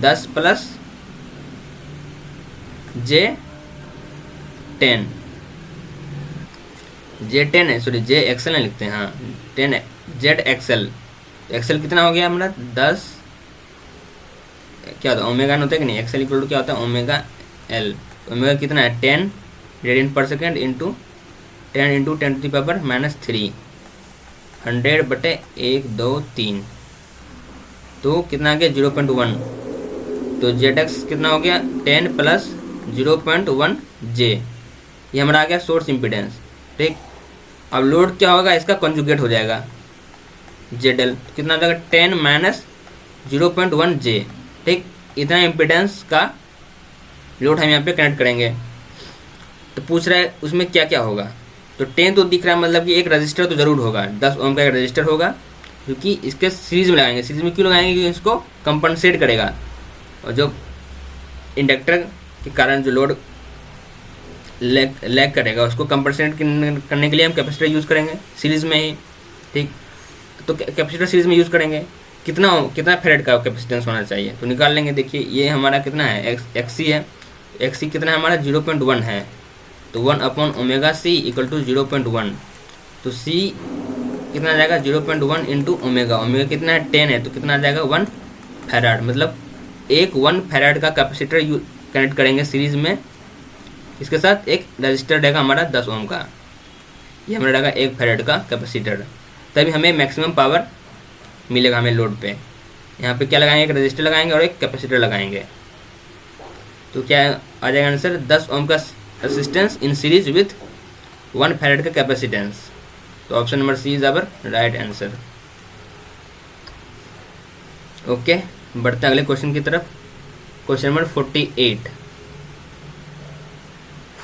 S1: 10 प्लस J10, J10 है, सॉरी जे एक्सएल लिखते हैं, हाँ 10 जेड एक्सएल। एक्सएल कितना हो गया हमारा 10, क्या होता है ओमेगा होता है कि नहीं, एक्सएल इक्वल टू क्या होता है ओमेगा एल। ओमेगा कितना है 10 रेडियन पर second into 10 into 10 to the power -3, 100/123, तो कितना आ गया 0.1। तो जेड एक्स कितना हो गया 10 प्लस 0.1 जे, ये हमारा आ गया सोर्स इम्पीडेंस। ठीक, अब लोड क्या होगा, इसका कंजुगेट हो जाएगा जेड एल, कितना हो जाएगा 10 माइनस 0.1 जे। ठीक, इतना इम्पीडेंस का लोड हम यहाँ पे कनेक्ट करेंगे। तो पूछ रहा है उसमें क्या क्या होगा। तो 10 तो दिख रहा है, मतलब कि एक रजिस्टर तो जरूर होगा, 10 ओम का एक रजिस्टर होगा, क्योंकि इसके सीरीज में लगाएंगे। सीरीज में क्यों लगाएंगे, क्योंकि इसको कंपनसेट करेगा, और जो इंडक्टर के कारण जो लोड लैग करेगा उसको कंपनसेट करने के लिए हम कैपेसिटर यूज़ करेंगे सीरीज में ही। ठीक, तो कैपेसिटर सीरीज में यूज़ करेंगे। कितना फेरेड का कैपेसिटेंस होना चाहिए, तो निकाल लेंगे। देखिए, ये हमारा कितना है एक्सी है, एक्सी कितना है हमारा 0.1 है, तो 1/ओमेगा/c इक्वल टू 0.1। तो c कितना आ जाएगा 0.1 इंटू ओमेगा, ओमेगा कितना है 10 है, तो कितना आ जाएगा 1 फैराड। मतलब एक 1 फैराड का कैपेसिटर कनेक्ट करेंगे सीरीज में, इसके साथ एक रजिस्टर रहेगा हमारा 10 ओम का, ये हमारा रहेगा 1 फैराड का कैपेसिटर। तभी हमें मैक्सिमम पावर मिलेगा हमें लोड पे। यहाँ पे क्या लगाएंगे, एक रजिस्टर लगाएंगे और एक कैपेसिटर लगाएंगे। तो क्या आ जाएगा आंसर 10 ओम का resistance in series with 1 farad का कैपेसिटेंस। तो option number C is our right answer. Okay, बढ़ते हैं अगले क्वेश्चन की तरफ। क्वेश्चन नंबर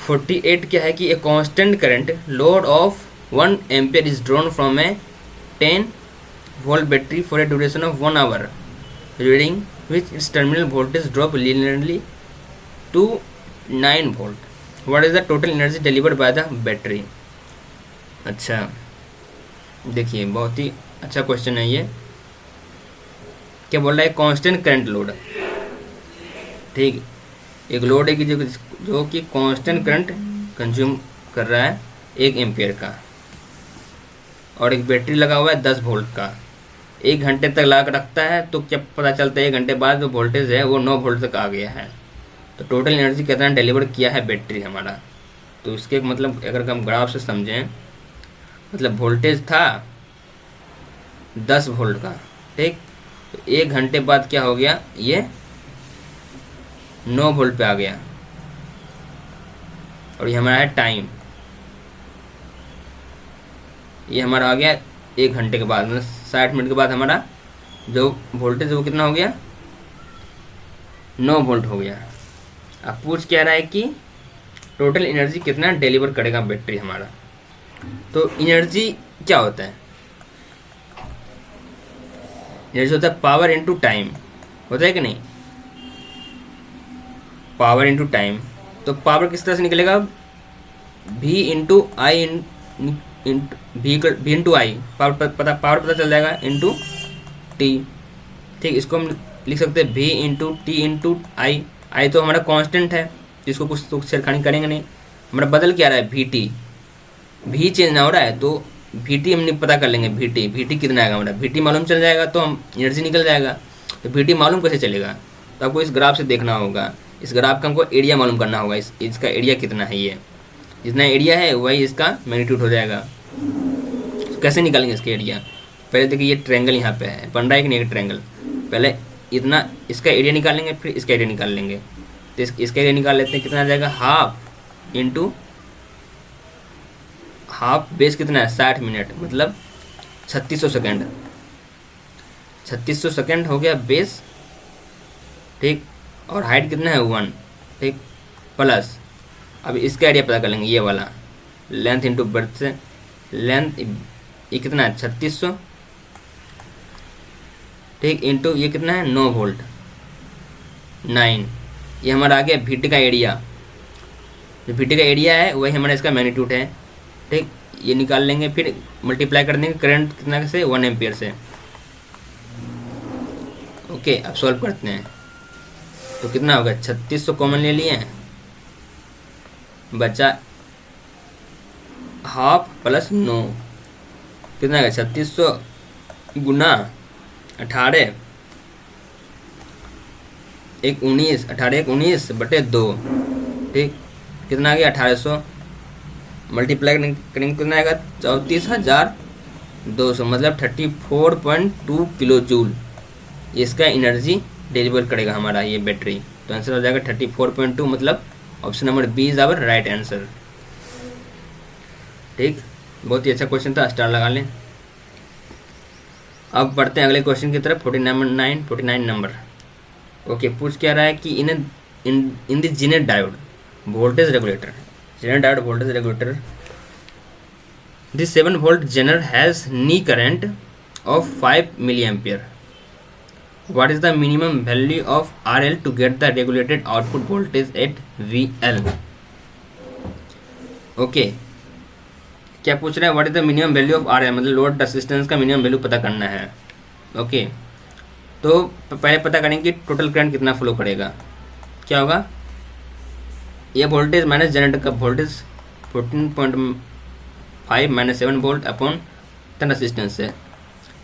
S1: 48 क्या है कि a constant current load of 1 ampere is drawn from a 10 volt battery for a duration of 1 hour reading which its terminal voltage drop linearly to 9 volt. What is the total energy delivered by the battery. अच्छा, देखिए बहुत ही अच्छा question है ये। क्या बोल रहा है, कांस्टेंट करंट लोड। ठीक, एक लोड है कि जो कि कांस्टेंट करंट कंज्यूम कर रहा है 1 एम्पियर का, और एक बैटरी लगा हुआ है 10 वोल्ट का, 1 घंटे तक लगा रखता है। तो क्या पता चलता है 1 घंटे बाद जो वोल्टेज है वो 9 वोल्ट तक आ गया है। तो टोटल एनर्जी कितना डिलीवर किया है बैटरी हमारा। तो इसके मतलब अगर हम ग्राफ से समझें, मतलब वोल्टेज था 10 वोल्ट का, ठीक, तो 1 घंटे बाद क्या हो गया, ये 9 वोल्ट पे आ गया। और ये हमारा है टाइम, ये हमारा आ गया 1 घंटे के बाद, मतलब 60 मिनट के बाद हमारा जो वोल्टेज वो कितना हो गया 9 वोल्ट हो गया। अब पूछ क्या रहा है कि टोटल एनर्जी कितना डिलीवर करेगा बैटरी हमारा। तो एनर्जी क्या होता है, एनर्जी होता है पावर इनटू टाइम, होता है कि नहीं, पावर इनटू टाइम। तो पावर किस तरह से निकलेगा, v into I V into I, power पता चल जाएगा इंटू टी। ठीक, इसको हम लिख सकते हैं v इंटू टी इंटू आई। आई तो हमारा कांस्टेंट है, जिसको कुछ तो छेड़खानी करेंगे नहीं, हमारा बदल क्या रहा है वी टी, भी चेंज ना हो रहा है तो वी टी हम पता कर लेंगे। वी टी कितना आएगा हमारा, वी टी मालूम चल जाएगा तो हम एनर्जी निकल जाएगा। तो वी टी मालूम कैसे चलेगा, तो आपको इस ग्राफ से देखना होगा। इस ग्राफ का हमको एरिया मालूम करना होगा, इसका एरिया कितना है, ये जितना एरिया है वही इसका मैग्नीट्यूड हो जाएगा। तो कैसे निकालेंगे इसका एरिया, पहले देखिए ये ट्रायंगल यहाँ पे है, बन रहा है कि नहीं ट्रायंगल, पहले इतना इसका एरिया निकालेंगे, फिर इसका एरिया निकाल लेंगे। तो इसका एरिया निकाल लेते हैं, कितना आ जाएगा, हाफ इंटू हाफ बेस कितना है 60 मिनट, मतलब 3600 सेकेंड। 3600 सेकेंड हो गया बेस, ठीक। और हाइट कितना है 1, ठीक, प्लस अब इसका एरिया पता कर लेंगे, ये वाला लेंथ इंटू ब्रेड्थ से, लेंथ ये कितना है 3600, ठीक, इंटू ये कितना है 9 वोल्ट 9, ये हमारा आ गया वीटी का एरिया। जो वीटी का एरिया है वही हमारा इसका मैग्नीट्यूड है, ठीक। ये निकाल लेंगे, फिर मल्टीप्लाई कर देंगे करंट कितना से 1 एम्पियर से। ओके, अब सॉल्व करते हैं। तो कितना होगा, 3600 कॉमन ले लिए, बचा हाफ प्लस 9, कितना आएगा 3600 गुना 18 एक 19, 18 एक 19 बटे 2, ठीक, कितना आ गया 1800, मल्टीप्लाई करेंगे कितना आएगा 34,200, मतलब 34.2 किलो जूल इसका एनर्जी डिलीवर करेगा हमारा ये बैटरी। तो आंसर हो जाएगा 34.2, मतलब option number B is our right answer, ठीक। बहुत ही अच्छा क्वेश्चन था, स्टार लगा लें। अब बढ़ते हैं अगले क्वेश्चन की तरफ, 49 नंबर। ओके, पूछ क्या रहा है कि in the zener diode voltage regulator, zener diode voltage regulator, this 7 volt zener has knee current of 5 milli ampere, what is the minimum value of RL to get the regulated output voltage at VL? Okay, क्या पूछ रहा है, what is the minimum value of RL, मतलब load resistance का minimum value पता करना है। Okay, तो पहले पता करेंगे कि टोटल करंट कितना फ्लो करेगा। क्या होगा, ये वोल्टेज माइनस जनरेटर का voltage 14.5 minus 7 volt upon 10 resistance है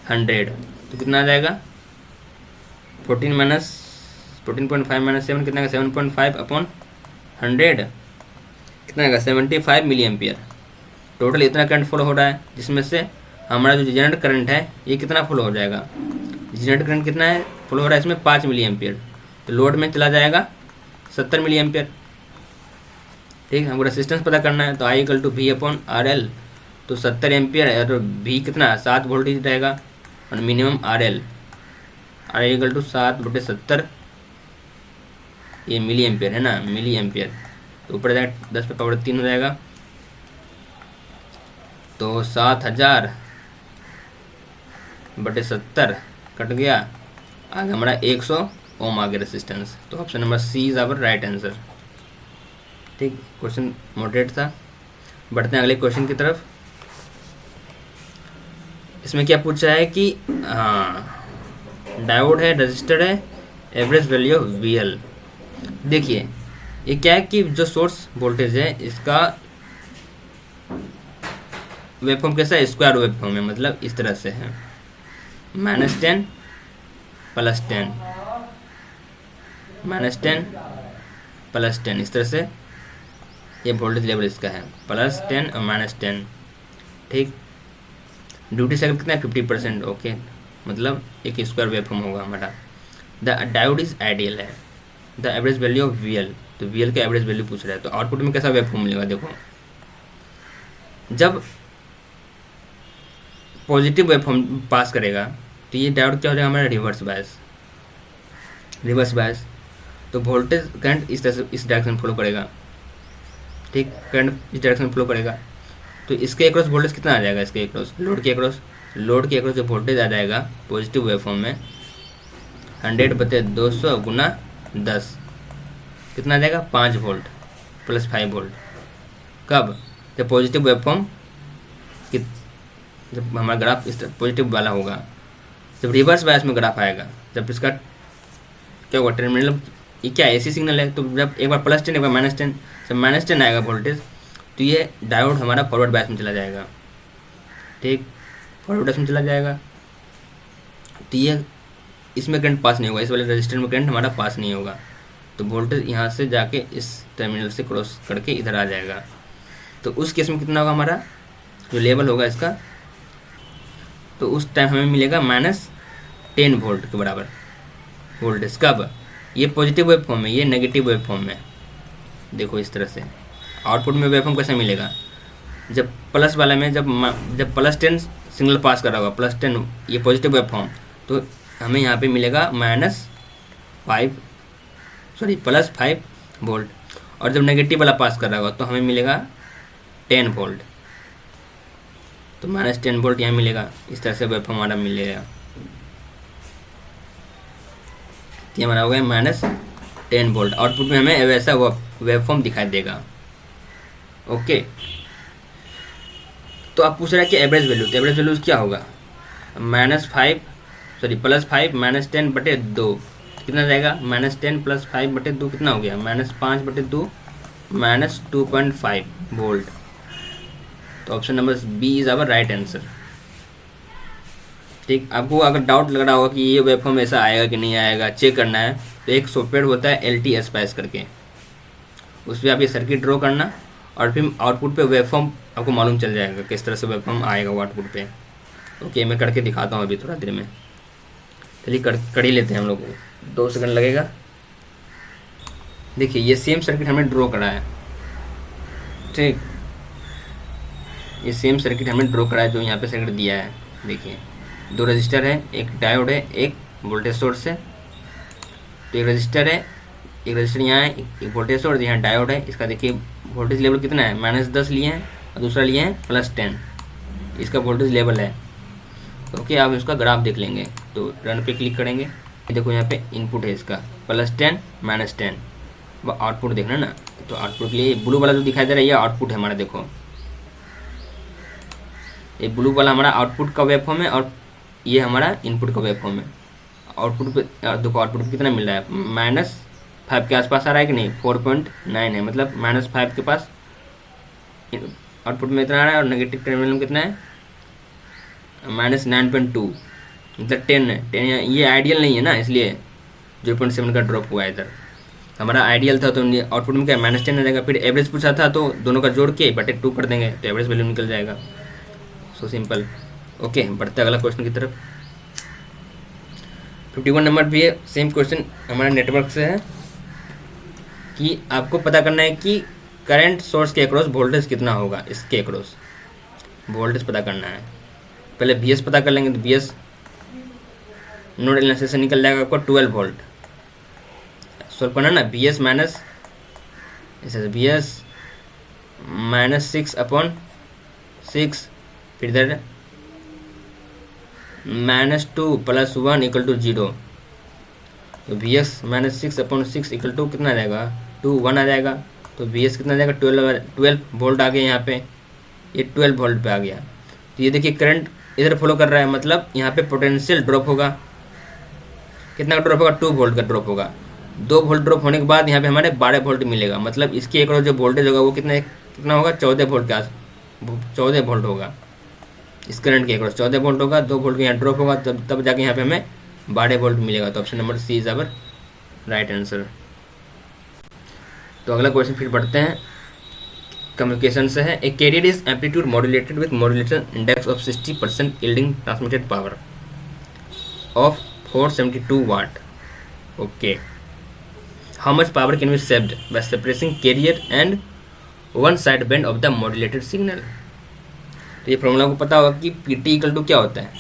S1: 100, तो कितना आ जाएगा 14.5 माइनस 7 कितना, 7.5 अपॉन 100 कितना आएगा 75 मिली एम्पियर। टोटल इतना करंट फ्लो हो रहा है, जिसमें से हमारा जो जनरेट करंट है ये कितना फ्लो हो जाएगा, जनरेट करंट कितना है फ्लो हो रहा है इसमें 5 मिली एम्पियर, तो लोड में चला जाएगा 70 मिली एम्पियर, ठीक। हमको रेजिस्टेंस पता करना है, तो I equal to V upon RL, तो 70 एम्पियर है, तो वी कितना 7 वोल्टेज रहेगा, और minimum RL I equal to 7/70, ये मिली एम्पियर है ना, मिली एम्पियर, तो ऊपर जाएगा 10 पे पावर 3 हो जाएगा, तो 7000/70 कट गया, आगे हमारा 100 ओम आ गया रेसिस्टेंस। तो option number C is our right answer, ठीक। क्वेश्चन मॉडरेट था। बढ़ते हैं अगले क्वेश्चन की तरफ। इसमें क्या पूछा है कि हाँ, डायोड है, रजिस्टर है, एवरेज वैल्यू ऑफ VL। देखिए ये क्या है कि जो सोर्स वोल्टेज है इसका वेवफॉर्म कैसा है, स्क्वायर वेवफॉर्म है, मतलब इस तरह से है, -10 +10 -10 +10, इस तरह से ये वोल्टेज लेवल इसका है, +10 और -10, ठीक। ड्यूटी साइकिल कितना है 50%, ओके, मतलब एक स्क्वायर वेवफॉर्म होगा हमारा। द डायोड इज आइडियल है, the average value of VL, तो VL का एवरेज वैल्यू पूछ रहा है, तो आउटपुट में कैसा वेवफॉर्म मिलेगा। देखो जब पॉजिटिव वेवफॉर्म पास करेगा तो ये डायोड क्या हो जाएगा हमारा रिवर्स बायस, तो वोल्टेज करंट इस तरह से इस डायरेक्शन फ्लो करेगा, ठीक, करंट इस डायरेक्शन फ्लो करेगा, तो इसके अक्रॉस वोल्टेज कितना आ जाएगा, इसके अक्रॉस लोड के अक्रॉस जो वोल्टेज आ जाएगा पॉजिटिव वेवफॉर्म में 100/200 गुना 10 कितना आ जाएगा 5 वोल्ट + 5 वोल्ट। कब, जब पॉजिटिव वेवफॉर्म जब हमारा ग्राफ इस पॉजिटिव वाला होगा, जब रिवर्स बायस में ग्राफ आएगा, जब इसका क्या होगा टर्मिनल, ये क्या AC सिग्नल है, तो जब एक बार +10 एक बार -10, जब -10 आएगा वोल्टेज तो ये डायोड हमारा फॉरवर्ड बायस में चला जाएगा, ठीक, फॉरवर्ड बायस में चला जाएगा। तो ये इसमें करंट पास नहीं होगा, इस वाले रजिस्टर में करंट हमारा पास नहीं होगा, तो वोल्टेज यहाँ से जाके इस टर्मिनल से क्रॉस करके इधर आ जाएगा। तो उस केस में कितना होगा हमारा जो लेवल होगा इसका, तो उस टाइम हमें मिलेगा -10 वोल्ट के बराबर वोल्टेज। कब? ये पॉजिटिव वेव फॉर्म में, ये नेगेटिव वेव फॉर्म में। देखो इस तरह से आउटपुट में वेव फॉर्म कैसे मिलेगा, जब प्लस वाले में जब +10 सिग्नल पास कर रहा होगा, +10 ये पॉजिटिव वेव फॉर्म, तो हमें यहाँ पे मिलेगा +5 वोल्ट। और जब नेगेटिव वाला पास कर रहा होगा तो हमें मिलेगा 10 वोल्ट, तो -10 वोल्ट यहाँ मिलेगा। इस तरह से वेव फॉर्म हमारा मिलेगा। ये हमारा हो गया -10 वोल्ट। आउटपुट में हमें वैसा वेव फॉर्म दिखाई देगा। ओके, तो आप पूछ रहे हैं कि एवरेज वैल्यू, तो एवरेज वैल्यू क्या होगा, +5 -10/2 कितना जाएगा, -10 + 5/2 कितना हो गया, -5/2 -2.5 वोल्ट। तो option number B is our right answer. ठीक, आपको अगर डाउट लग रहा होगा कि ये वेवफॉर्म ऐसा आएगा कि नहीं आएगा, चेक करना है, तो एक सॉफ्टवेयर होता है LT स्पाइस करके, उस पर आप ये सर्किट ड्रॉ करना और फिर आउटपुट पे वेवफॉर्म आपको मालूम चल जाएगा किस तरह से वेवफॉर्म आएगा वो आउटपुट पे। ओके, मैं करके दिखाता हूँ अभी थोड़ा देर में। चलिए कर ही लेते हैं हम लोग को, 2 सेकंड लगेगा। देखिए ये सेम सर्किट हमें ड्रॉ करा है, ठीक, ये सेम सर्किट हमें ड्रॉ करा है जो यहाँ पे सर्किट दिया है। देखिए 2 रजिस्टर है, एक डायोड है, एक वोल्टेज सोर्स है। तो एक रजिस्टर है, एक रजिस्टर यहाँ है, एक वोल्टेज सोर्स, यहाँ डायोड है। इसका देखिए वोल्टेज लेवल कितना है, -10 लिए हैं और दूसरा लिए हैं +10, इसका वोल्टेज लेवल है। ओके, आप इसका ग्राफ देख लेंगे। तो रन पे क्लिक करेंगे, देखो यहाँ पे इनपुट है इसका +10 -10, वो आउटपुट देखना ना। तो आउटपुट के लिए ब्लू वाला जो दिखाई दे रहा है ये आउटपुट है हमारा। देखो ये ब्लू वाला हमारा आउटपुट का वेवफॉर्म है और ये हमारा इनपुट का वेवफॉर्म है। आउटपुट पे देखो आउटपुट पे कितना मिल रहा है, -5 के आसपास आ रहा है कि नहीं, 4.9 है, मतलब -5 के पास आउटपुट में इतना आ रहा है। और नेगेटिव टर्मिनल में कितना है, -9.2, मतलब 10 है। 10 ये आइडियल नहीं है ना, इसलिए 0.7 का ड्रॉप हुआ है इधर। हमारा आइडियल था तो आउटपुट में क्या -10 आ जाएगा। फिर एवरेज पूछा था तो दोनों का जोड़ के /2 कर देंगे तो एवरेज वैल्यू निकल जाएगा। So simple. ओके, बढ़ते अगला क्वेश्चन की तरफ। 51 नंबर भी है, सेम क्वेश्चन हमारा नेटवर्क से है कि आपको पता करना है कि करंट सोर्स के अक्रॉस वोल्टेज कितना होगा, इसके अक्रॉस वोल्टेज पता करना है। पहले VS पता कर लेंगे, तो VS नोड एनालिसिस से निकल जाएगा आपको 12 वोल्ट। सॉल्व करना ना, VS -6/6, फिर इधर -2 + 1 = 0। तो VS -6/6 = कितना आ जाएगा, 2 1 आ जाएगा। तो VS कितना आ जाएगा, 12 वोल्ट आ गया यहाँ पे, ये 12 वोल्ट पे आ गया। तो ये देखिए करंट इधर फॉलो कर रहा है, मतलब यहाँ पे पोटेंशियल ड्रॉप होगा। कितना का ड्रॉप होगा, 2 वोल्ट का ड्रॉप होगा। 2 वोल्ट ड्रॉप होने के बाद यहाँ पे हमारे 12 वोल्ट मिलेगा, मतलब इसके एक जो वोल्टेज होगा वो कितना होगा, 14 वोल्ट का 14 वोल्ट होगा। इस करंट के एक 14 वोल्ट होगा, 2 वोल्ट का यहाँ ड्रॉप होगा, तब जाके यहाँ पे हमें 12 वोल्ट मिलेगा। तो option number C is our right answer. तो अगला क्वेश्चन फिर पढ़ते हैं, कम्युनिकेशन से है। A carrier is amplitude modulated with modulation index of 60% yielding transmitted power of 472 watt. Okay, how much power can be saved by suppressing carrier and one side band of the modulated signal. तो ये formula को पता होगा कि PT = क्या होता है,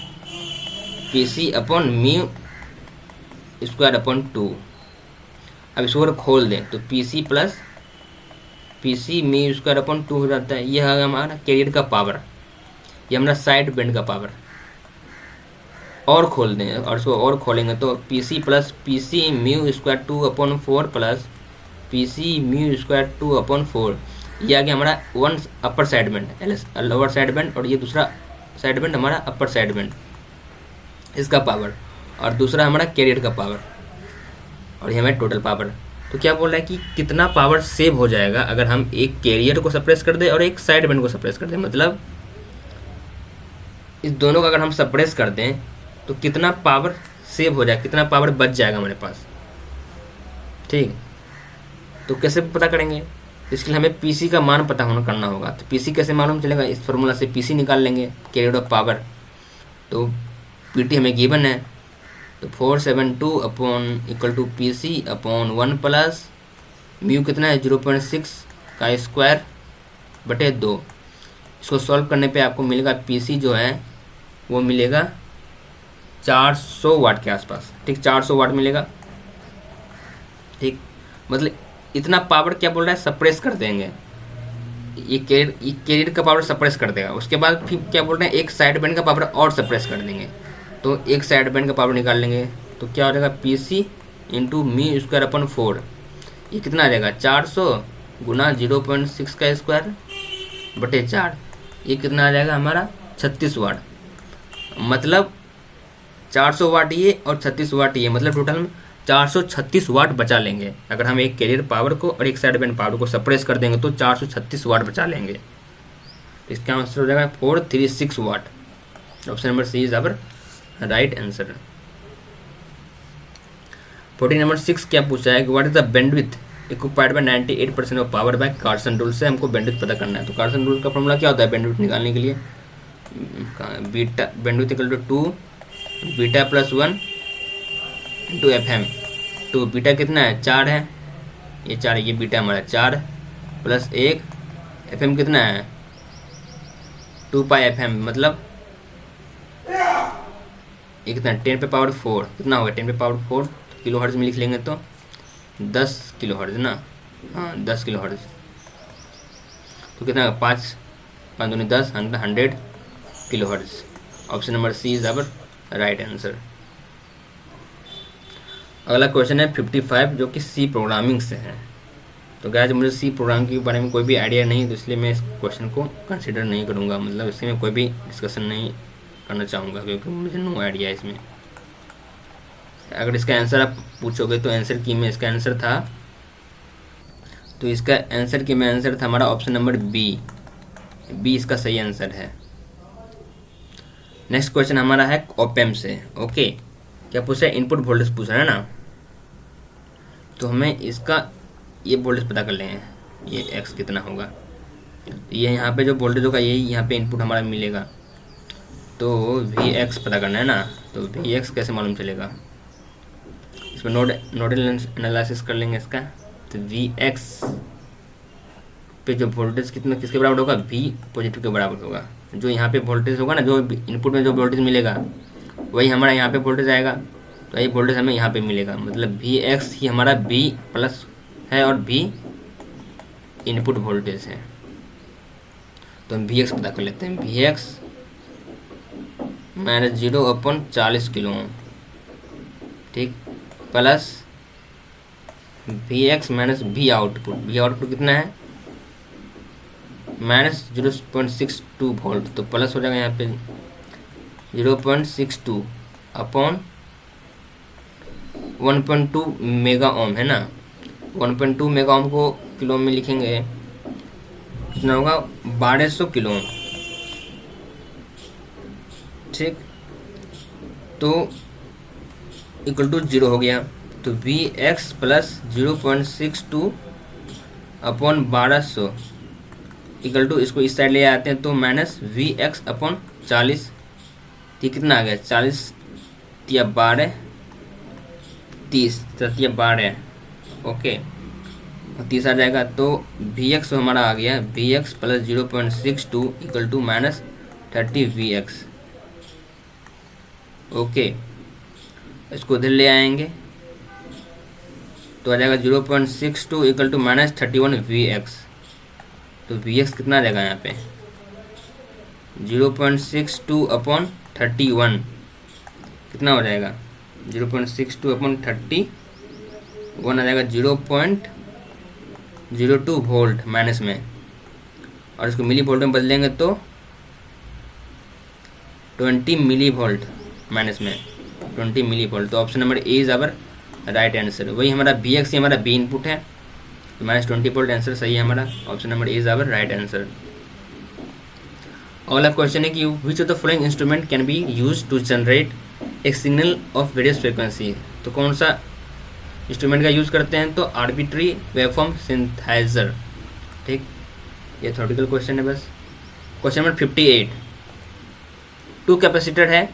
S1: PC/μ²/2। अब इसको खोल दें तो PC + μ²/2 हो जाता है। ये है हमारा कैरियर का पावर, ये हमारा साइड बैंड का पावर। और खोल दें और इसको और खोलेंगे तो PC + PC μ²/2/4 + PC μ²/2/4, ये आ गया हमारा one upper side band, lower side band, और ये दूसरा साइड बैंड हमारा अपर साइड बैंड, इसका पावर, और दूसरा हमारा कैरियर का पावर, और ये हमारा टोटल पावर। तो क्या बोल रहा है कि कितना पावर सेव हो जाएगा अगर हम एक कैरियर को सप्रेस कर दें और एक साइड बैंड को सप्रेस कर दें। मतलब इस दोनों को अगर हम सप्रेस कर दें तो कितना पावर सेव हो जाएगा, कितना पावर बच जाएगा हमारे पास। ठीक, तो कैसे पता करेंगे? इसके लिए हमें पीसी का मान पता होना करना होगा। तो पीसी कैसे मालूम चलेगा? इस फॉर्मूला से पीसी निकाल लेंगे, कैरियर ऑफ पावर। तो पीटी हमें गिवन है, तो 472 upon equal to PC upon 1 plus mu कितना है 0.6 का स्क्वायर बटे 2। इसको सॉल्व करने पे आपको मिलेगा पीसी जो है वो मिलेगा 400 वाट के आसपास। ठीक, 400 वाट मिलेगा। ठीक, मतलब इतना पावर क्या बोल रहा है, सप्रेस कर देंगे। ये कैरियर का पावर सप्रेस कर देगा। उसके बाद फिर क्या बोल रहे हैं, एक साइड बैंड का पावर और सप्रेस कर देंगे। तो एक साइड बैंड का पावर निकाल लेंगे तो क्या हो जाएगा, पीसी इंटू मी स्क्वायर अपन 4। ये कितना आ जाएगा, 400 गुना 0.6 का स्क्वायर बटे 4। ये कितना आ जाएगा हमारा 36 वाट। मतलब 400 वाट ये और 36 वाट ये, मतलब टोटल में 436 वाट बचा लेंगे। अगर हम एक कैरियर पावर को और एक साइड बैंड पावर को सप्रेस कर देंगे तो 436 वाट बचा लेंगे। इसका आंसर हो जाएगा 436 watt. Option number C is our right answer. 14 नंबर 6 क्या पूछा है कि what is the bandwidth occupied by 98% of power by Carson rule से हमको बैंडविड्थ पता करना है। तो कार्सन रूल का फॉर्मूला क्या होता है बैंडविड्थ निकालने के लिए? Beta bandwidth equal to 2 beta plus 1 into F M. तो बीटा कितना है, 4 है, ये 4 ये बीटा हमारा 4 प्लस 1, एफ एम कितना है 2 पाई एफ एम, मतलब ये कितना 10 पे पावर 4 कितना होगा 10 पे पावर 4 किलो हर्ट्ज में लिख लेंगे तो 10 किलो हर्ट्ज ना, हाँ 10 किलो हर्ट्ज। तो कितना 5 5 दूनी 10 100 kilo hertz. Option number C is our right answer. अगला क्वेश्चन है 55 जो कि सी प्रोग्रामिंग से है। तो गाइस मुझे सी प्रोग्रामिंग के बारे में कोई भी आइडिया नहीं है, तो इसलिए मैं इस क्वेश्चन को कंसिडर नहीं करूँगा। मतलब इसमें मैं कोई भी डिस्कशन नहीं करना चाहूँगा क्योंकि मुझे नो आइडिया है इसमें। अगर इसका आंसर आप पूछोगे तो आंसर की में इसका आंसर था, तो इसका आंसर की में आंसर था हमारा ऑप्शन नंबर बी इसका सही आंसर है। नेक्स्ट क्वेश्चन हमारा है ओपेम से। ओके, क्या पूछा है, इनपुट वोल्टेज पूछ रहा है ना। तो हमें इसका ये वोल्टेज पता कर लेंगे, ये एक्स कितना होगा। ये यहाँ पे जो वोल्टेज होगा यही यहाँ पे इनपुट हमारा मिलेगा। तो वी एक्स पता करना है ना। तो वी एक्स कैसे मालूम चलेगा, इसमें नोडल एनालिसिस कर लेंगे इसका। तो वी एक्स पे जो वोल्टेज कितना किसके बराबर होगा, वी पॉजिटिव के बराबर होगा। जो यहाँ पे वोल्टेज होगा ना, जो इनपुट में जो वोल्टेज मिलेगा वही हमारा यहाँ पे वोल्टेज आएगा। तो ये वोल्टेज हमें यहाँ पे मिलेगा, मतलब वी एक्स ही हमारा वी प्लस है और वी इनपुट वोल्टेज है। तो हम वी एक्स पता कर लेते हैं। वी एक्स -0/40 किलो ओम, ठीक, plus V X minus V output कितना है -0.62 वोल्ट। तो प्लस हो जाएगा यहाँ पे 0.62 अपॉन 1.2 मेगा ओम है ना। 1.2 मेगा ओम को किलो में लिखेंगे कितना होगा 1200 किलो ओम, ठीक। तो इक्वल टू 0 हो गया। तो V X plus 0.62 upon 1200 equal to, इसको इस साइड ले आते हैं तो माइनस वी एक्स अपॉन 40। ये कितना आ गया 40 या 12 30 या 12, ओके 30 आ जाएगा। तो वी एक्स हमारा आ गया V X plus 0.62 equal to minus 30 V X, okay. इसको इधर ले आएंगे तो आ जाएगा 0.62 equal to minus 31 V X. तो वी एक्स कितना आ जाएगा यहाँ पे 0.62 अपॉन 31 कितना हो जाएगा 0.62 अपॉन 31 आ जाएगा 0.02 वोल्ट माइनस में, और इसको मिली वोल्ट में बदलेंगे तो 20 मिली वोल्ट माइनस में 20 मिली वोल्ट। तो option number A is our right answer. वही हमारा बी एक्स हमारा बी इनपुट है, तो -20 वोल्ट आंसर सही है हमारा। Option number A is our right answer. अगला क्वेश्चन है कि which of the following instrument can be use to generate a signal of various frequency. तो कौन सा इंस्ट्रूमेंट का यूज़ करते हैं, तो आर्बिट्री वेवफॉर्म सिंथेसाइजर। ठीक, ये थ्योरेटिकल क्वेश्चन है बस। क्वेश्चन नंबर 58, 2 कैपेसिटर है,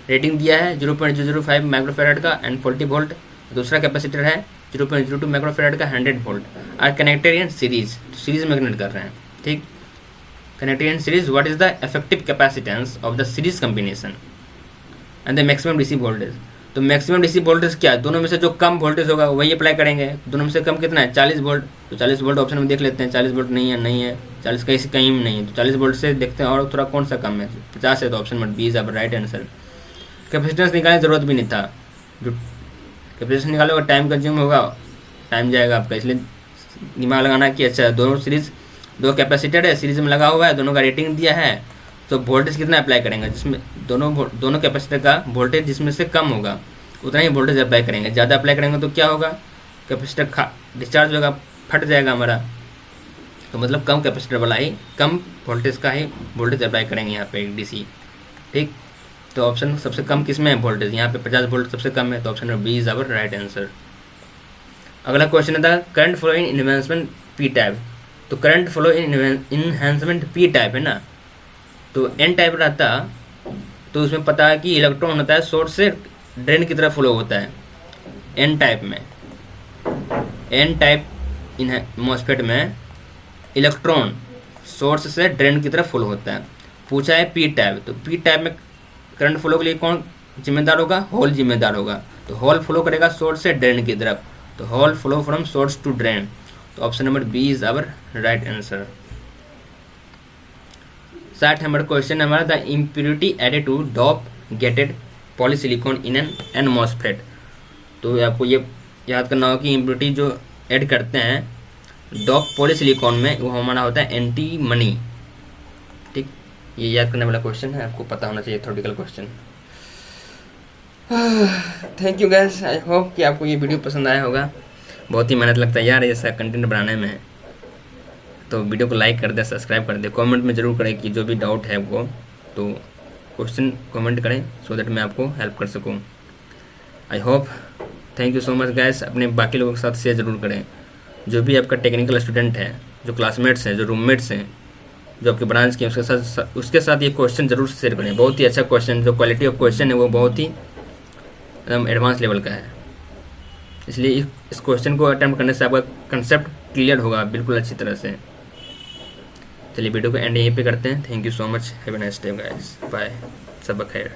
S1: रेटिंग दिया है 0.005 माइक्रोफेराड का एंड 40 वोल्ट। दूसरा कैपेसिटर है 0.02 माइक्रोफेराड का 100 volt. Are connected in series, तो सीरीज में कनेक्ट कर रहे हैं। ठीक, connected in series, what is the effective capacitance of the series combination and the maximum DC voltage. तो मैक्सिमम डीसी वोल्टेज क्या है, दोनों में से जो कम वोल्टेज होगा वही अप्लाई करेंगे। दोनों में से कम कितना है, 40 वोल्ट। तो 40 वोल्ट ऑप्शन में देख लेते हैं, 40 वोल्ट नहीं है 40 कहीं से कहीं भी नहीं है, तो 40 वोल्ट से देखते हैं और थोड़ा कौन सा कम है, 50 है, तो ऑप्शन नंबर बी इज अब राइट आंसर। कैपेसिटेंस निकालने की जरूरत भी नहीं था, जो कैपेसिटेंस निकालोगे टाइम कंज्यूम होगा, टाइम जाएगा आपका, इसलिए दिमाग लगाना कि अच्छा दोनों सीरीज, 2 कैपेसिटर है सीरीज में लगा हुआ है, दोनों का रेटिंग दिया है, तो वोल्टेज कितना अप्लाई करेंगे, जिसमें दोनों कैपेसिटर का वोल्टेज जिसमें से कम होगा उतना ही वोल्टेज अप्लाई करेंगे। ज़्यादा अप्लाई करेंगे तो क्या होगा, कैपेसिटर डिस्चार्ज होगा, फट जाएगा हमारा। तो मतलब कम कैपेसिटर वाला ही कम वोल्टेज का ही वोल्टेज अप्लाई करेंगे यहाँ पे डीसी। ठीक, तो ऑप्शन सबसे कम किस में है वोल्टेज, यहाँ पे 50 वोल्ट सबसे कम है, तो option number B is our right answer. अगला क्वेश्चन है current flow in enhancement P type. तो current flow in enhancement P type है ना, तो एन टाइप रहता तो उसमें पता है कि इलेक्ट्रॉन होता है सोर्स से ड्रेन की तरफ फ्लो होता है। एन टाइप में, एन टाइप इन मॉस्फेट में इलेक्ट्रॉन सोर्स से ड्रेन की तरफ फ्लो होता है। पूछा है पी टाइप, तो पी टाइप में करंट फ्लो के लिए कौन जिम्मेदार होगा, होल जिम्मेदार होगा। तो होल फ्लो करेगा सोर्स से ड्रेन की तरफ, तो hole flow from source to drain, तो option number B is our right answer. 60 नंबर क्वेश्चन हमारा, the impurity added to dope gated polysilicon in N MOSFET. तो आपको ये याद करना होगा कि इम्प्योरिटी जो ऐड करते हैं डॉप पॉलीसिलिकॉन में, वो हमारा होता है एंटीमनी। ठीक, ये याद करने वाला क्वेश्चन है, आपको पता होना चाहिए, theoretical question. Thank you guys, I hope कि आपको ये वीडियो पसंद आया होगा। बहुत ही मेहनत लगता है यार ऐसा कंटेंट बनाने में, तो वीडियो को लाइक कर दे, सब्सक्राइब कर दे, कमेंट में ज़रूर करें कि जो भी डाउट है वो, तो क्वेश्चन कमेंट करें सो दैट मैं आपको हेल्प कर सकूं। I hope, thank you so much guys. अपने बाकी लोगों के साथ शेयर ज़रूर करें, जो भी आपका टेक्निकल स्टूडेंट है, जो क्लासमेट्स हैं, जो रूममेट्स हैं, जो आपके ब्रांच के, उसके साथ ये क्वेश्चन ज़रूर शेयर करें। बहुत ही अच्छा क्वेश्चन, जो क्वालिटी ऑफ क्वेश्चन है वो बहुत ही एडवांस लेवल का है, इसलिए इस क्वेश्चन को अटेम्प्ट करने से आपका कंसेप्ट क्लियर होगा बिल्कुल अच्छी तरह से। चलिए वीडियो को एंड यहीं पे करते हैं। Thank you so much, have a nice day guys, bye, सब खैर।